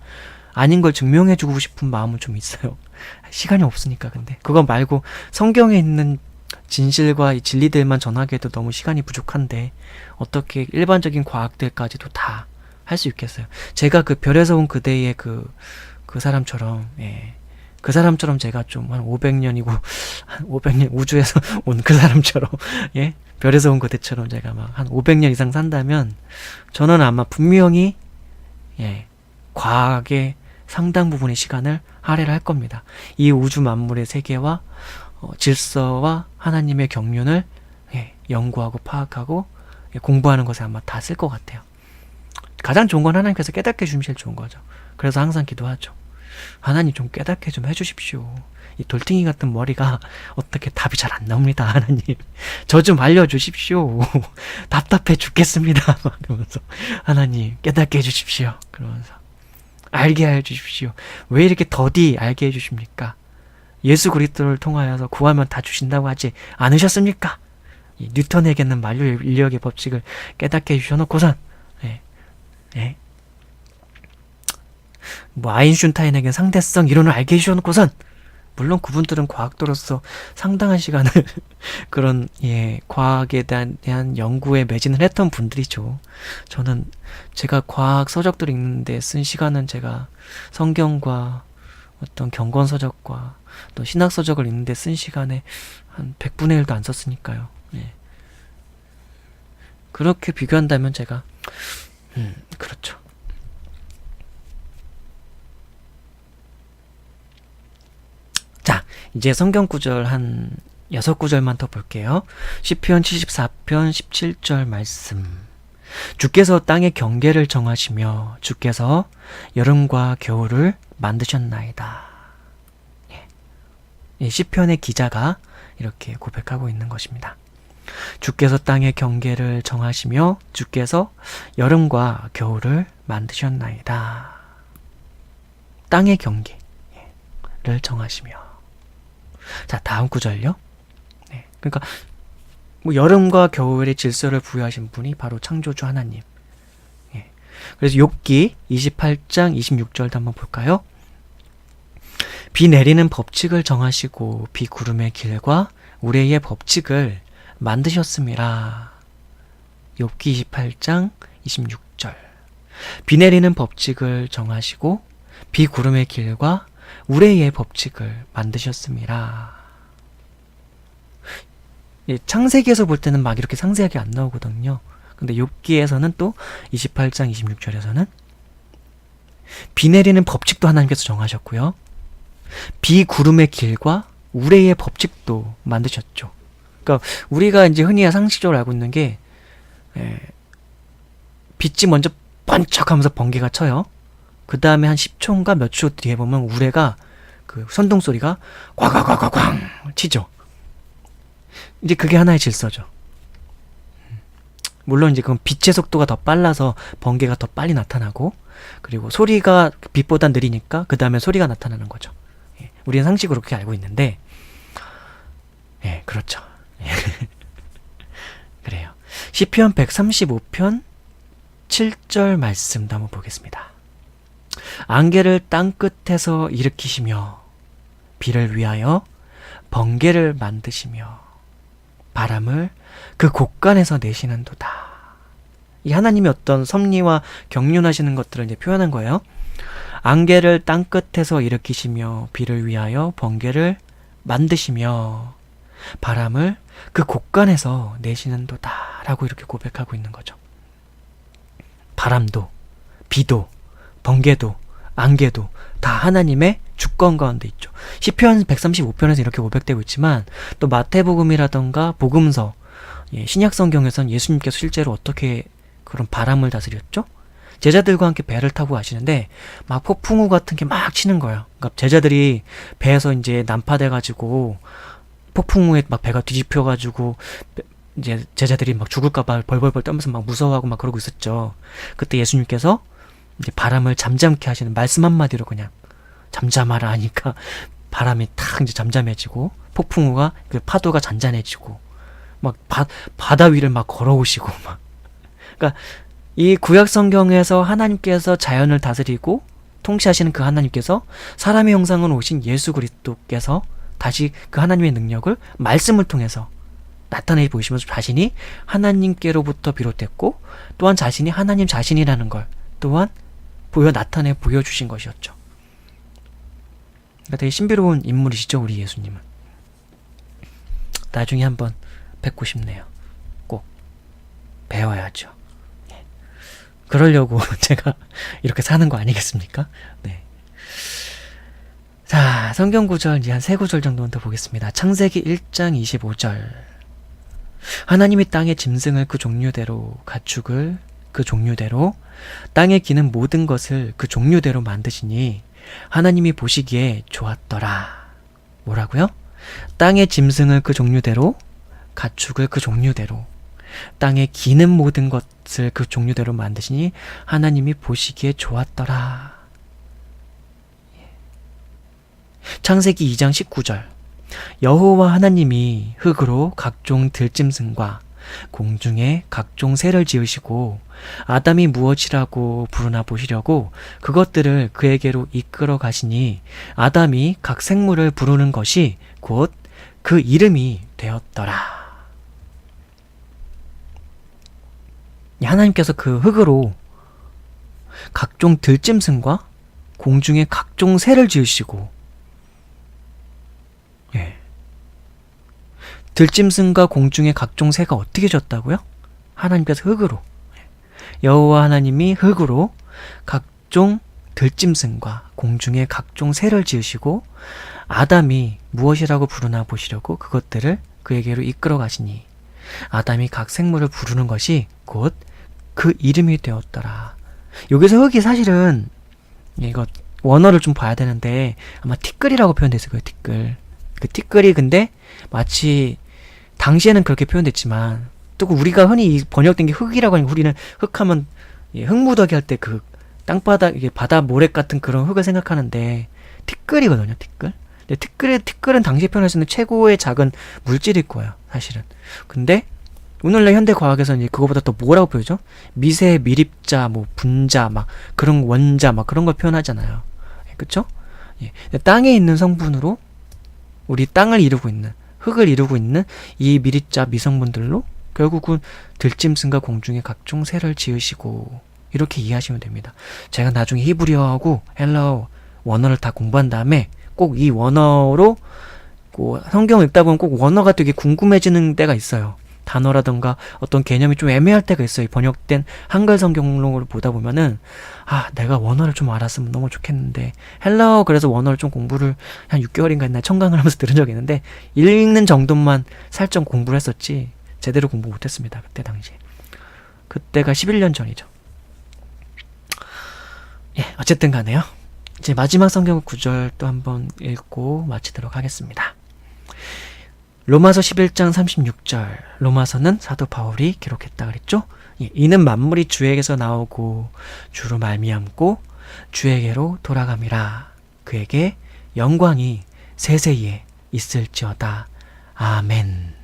아닌 걸 증명해주고 싶은 마음은 좀 있어요. 시간이 없으니까. 근데 그거 말고 성경에 있는 진실과 이 진리들만 전하기에도 너무 시간이 부족한데 어떻게 일반적인 과학들까지도 다 할 수 있겠어요. 제가 그 별에서 온 그대의 그 사람처럼, 그 사람처럼 제가 좀 한 500년이고 한 500년 우주에서 온 그 사람처럼, 별에서 온 그대처럼 제가 막 한 500년 이상 산다면 저는 아마 분명히 과학의 상당 부분의 시간을 할애를 할 겁니다. 이 우주 만물의 세계와 질서와 하나님의 경륜을 연구하고 파악하고 공부하는 것에 아마 다 쓸 것 같아요. 가장 좋은 건 하나님께서 깨닫게 해주시면 제일 좋은 거죠. 그래서 항상 기도하죠. 하나님 좀 깨닫게 좀 해주십시오. 이 돌덩이 같은 머리가 어떻게 답이 잘 안 나옵니다. 하나님 저 좀 알려주십시오. 답답해 죽겠습니다. 그러면서 하나님 깨닫게 해주십시오. 그러면서 알게 해주십시오. 왜 이렇게 더디 알게 해주십니까? 예수 그리스도를 통하여서 구하면 다 주신다고 하지 않으셨습니까? 이 뉴턴에게는 만유 인력의 법칙을 깨닫게 해주셔놓고선 예, 예. 뭐 아인슈타인에게는 상대성 이론을 알게 해주셔놓고선 물론 그분들은 과학도로서 상당한 시간을 그런 과학에 대한 연구에 매진을 했던 분들이죠. 저는 제가 과학 서적들 읽는데 쓴 시간은 제가 성경과 어떤 경건 서적과 또 신학 서적을 읽는데 쓴 시간에 한 100분의 1도 안 썼으니까요. 예. 그렇게 비교한다면 제가 그렇죠. 자, 이제 성경 구절 한 6구절만 더 볼게요. 시편 74편 17절 말씀. 주께서 땅의 경계를 정하시며 주께서 여름과 겨울을 만드셨나이다. 이 시편의 기자가 이렇게 고백하고 있는 것입니다. 주께서 땅의 경계를 정하시며 주께서 여름과 겨울을 만드셨나이다. 땅의 경계를 정하시며. 자, 다음 구절요. 네, 그러니까 뭐 여름과 겨울의 질서를 부여하신 분이 바로 창조주 하나님. 예. 그래서 욥기 28장 26절도 한번 볼까요? 비 내리는 법칙을 정하시고 비 구름의 길과 우레의 법칙을 만드셨음이라. 욥기 28장 26절. 비 내리는 법칙을 정하시고 비 구름의 길과 우레의 법칙을 만드셨음이라. 창세기에서 볼 때는 막 이렇게 상세하게 안 나오거든요. 근데 욥기에서는 또 28장 26절에서는 비 내리는 법칙도 하나님께서 정하셨고요. 비 구름의 길과 우레의 법칙도 만드셨죠. 그러니까 우리가 이제 흔히 상식적으로 알고 있는 게 빛이 먼저 번쩍하면서 번개가 쳐요. 그 다음에 한 10초인가 몇 초 뒤에 보면 우레가 그 선동 소리가 꽝꽝꽝꽝꽝 치죠. 이제 그게 하나의 질서죠. 물론 이제 그건 빛의 속도가 더 빨라서 번개가 더 빨리 나타나고, 그리고 소리가 빛보다 느리니까 그 다음에 소리가 나타나는 거죠. 우리는 상식으로 그렇게 알고 있는데, 그렇죠. 그래요. 시편 135편 7절 말씀도 한번 보겠습니다. 안개를 땅 끝에서 일으키시며 비를 위하여 번개를 만드시며 바람을 그 곳간에서 내시는도다. 이 하나님이 어떤 섭리와 경륜하시는 것들을 이제 표현한 거예요. 안개를 땅 끝에서 일으키시며 비를 위하여 번개를 만드시며 바람을 그 곳간에서 내시는도다 라고 이렇게 고백하고 있는 거죠. 바람도 비도 번개도 안개도 다 하나님의 주권 가운데 있죠. 시편 135편에서 이렇게 고백되고 있지만 또 마태복음이라던가 복음서, 신약 성경에서는 예수님께서 실제로 어떻게 그런 바람을 다스렸죠? 제자들과 함께 배를 타고 가시는데 막 폭풍우 같은 게 막 치는 거예요. 그러니까 제자들이 배에서 이제 난파돼가지고 폭풍우에 막 배가 뒤집혀가지고 이제 제자들이 막 죽을까봐 벌벌벌 떨면서 막 무서워하고 막 그러고 있었죠. 그때 예수님께서 이제 바람을 잠잠케 하시는 말씀 한마디로 그냥 잠잠하라 하니까 바람이 탁 이제 잠잠해지고 폭풍우가 그 파도가 잔잔해지고 막 바다 위를 막 걸어오시고 막. 그러니까 이 구약 성경에서 하나님께서 자연을 다스리고 통치하시는 그 하나님께서 사람의 형상으로 오신 예수 그리스도께서 다시 그 하나님의 능력을 말씀을 통해서 나타내 보이시면서 자신이 하나님께로부터 비롯됐고 또한 자신이 하나님 자신이라는 걸 또한 나타내 보여주신 것이었죠. 그러니까 되게 신비로운 인물이시죠, 우리 예수님은. 나중에 한번 뵙고 싶네요. 꼭 배워야죠. 그러려고 제가 이렇게 사는 거 아니겠습니까? 네. 자, 성경 구절 이제 한 3구절 정도는 더 보겠습니다. 창세기 1장 25절. 하나님이 땅의 짐승을 그 종류대로, 가축을 그 종류대로, 땅에 기는 모든 것을 그 종류대로 만드시니 하나님이 보시기에 좋았더라. 뭐라고요? 땅의 짐승을 그 종류대로, 가축을 그 종류대로, 땅에 기는 모든 것을 그 종류대로 만드시니 하나님이 보시기에 좋았더라. 창세기 2장 19절. 여호와 하나님이 흙으로 각종 들짐승과 공중에 각종 새를 지으시고 아담이 무엇이라고 부르나 보시려고 그것들을 그에게로 이끌어 가시니 아담이 각 생물을 부르는 것이 곧 그 이름이 되었더라. 하나님께서 그 흙으로 각종 들짐승과 공중에 각종 새를 지으시고, 들짐승과 공중에 각종 새가 어떻게 졌다고요? 하나님께서 흙으로, 여호와 하나님이 흙으로 각종 들짐승과 공중에 각종 새를 지으시고 아담이 무엇이라고 부르나 보시려고 그것들을 그에게로 이끌어 가시니 아담이 각 생물을 부르는 것이 곧 그 이름이 되었더라. 여기서 흙이 사실은 이거 원어를 좀 봐야 되는데 아마 티끌이라고 표현됐을 거예요. 티끌. 그 티끌이 근데 마치 당시에는 그렇게 표현됐지만 또 우리가 흔히 번역된 게 흙이라고 하니까 우리는 흙하면 흙무더기 할 때 그 땅바닥 이게 바다 모래 같은 그런 흙을 생각하는데 티끌이거든요. 티끌. 근데 티끌은 당시에 표현할 수 있는 최고의 작은 물질일 거예요. 사실은. 근데 오늘날 현대 과학에서는 그거보다 또 뭐라고 표현하죠? 미세, 미립자, 뭐 분자, 막 그런 원자, 막 그런 걸 표현하잖아요. 그쵸? 땅에 있는 성분으로 우리 땅을 이루고 있는, 흙을 이루고 있는 이 미립자, 미성분들로 결국은 들짐승과 공중에 각종 새를 지으시고 이렇게 이해하시면 됩니다. 제가 나중에 히브리어하고 헬라어 원어를 다 공부한 다음에 꼭 이 원어로 성경을 읽다 보면 꼭 원어가 되게 궁금해지는 때가 있어요. 단어라던가 어떤 개념이 좀 애매할 때가 있어요. 번역된 한글 성경을 보다 보면은 내가 원어를 좀 알았으면 너무 좋겠는데 헬라어 그래서 원어를 좀 공부를 한 6개월인가 했나 청강을 하면서 들은 적이 있는데 읽는 정도만 살짝 공부를 했었지 제대로 공부 못했습니다. 그때 당시에. 그때가 11년 전이죠. 어쨌든 간에요. 이제 마지막 성경 구절 또 한번 읽고 마치도록 하겠습니다. 로마서 11장 36절. 로마서는 사도 바울이 기록했다 그랬죠? 이는 만물이 주에게서 나오고 주로 말미암고 주에게로 돌아감이라. 그에게 영광이 세세에 있을지어다. 아멘.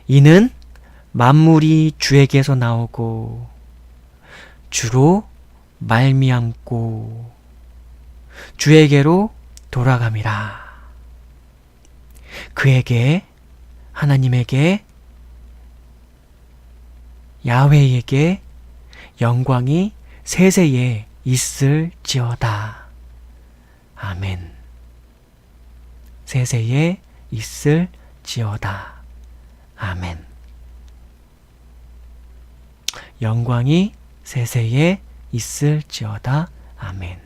이는 만물이 주에게서 나오고 주로 말미암고 주에게로 돌아감이라. 그에게, 하나님에게, 야훼에게 영광이 세세에 있을지어다. 아멘. 세세에 있을지어다. 아멘. 영광이 세세에 있을지어다. 아멘.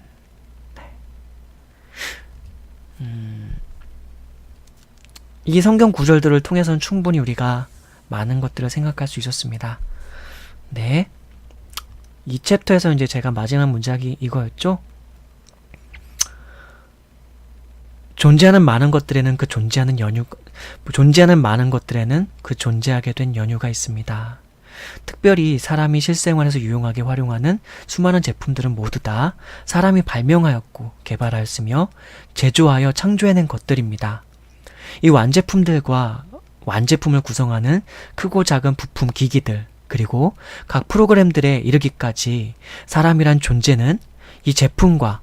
이 성경 구절들을 통해서는 충분히 우리가 많은 것들을 생각할 수 있었습니다. 네. 이 챕터에서 이제 제가 마지막 문장이 이거였죠. 존재하는 많은 것들에는 그 존재하는 존재하게 된 연유가 있습니다. 특별히 사람이 실생활에서 유용하게 활용하는 수많은 제품들은 모두 다 사람이 발명하였고 개발하였으며 제조하여 창조해낸 것들입니다. 이 완제품들과 완제품을 구성하는 크고 작은 부품 기기들 그리고 각 프로그램들에 이르기까지 사람이란 존재는 이 제품과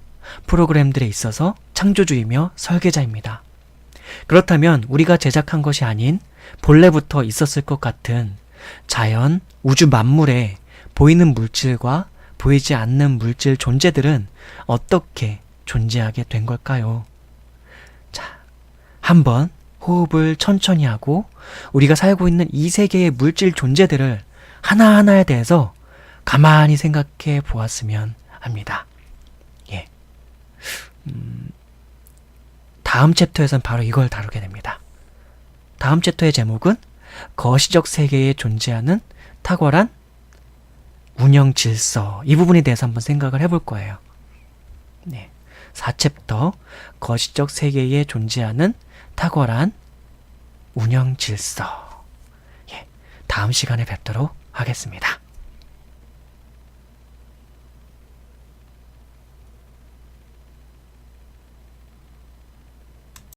프로그램들에 있어서 창조주이며 설계자입니다. 그렇다면 우리가 제작한 것이 아닌 본래부터 있었을 것 같은 자연, 우주 만물에 보이는 물질과 보이지 않는 물질 존재들은 어떻게 존재하게 된 걸까요? 자, 한번 호흡을 천천히 하고 우리가 살고 있는 이 세계의 물질 존재들을 하나하나에 대해서 가만히 생각해 보았으면 합니다. 다음 챕터에서는 바로 이걸 다루게 됩니다. 다음 챕터의 제목은 거시적 세계에 존재하는 탁월한 운영 질서, 이 부분에 대해서 한번 생각을 해볼 거예요. 4챕터 거시적 세계에 존재하는 탁월한 운영 질서. 다음 시간에 뵙도록 하겠습니다.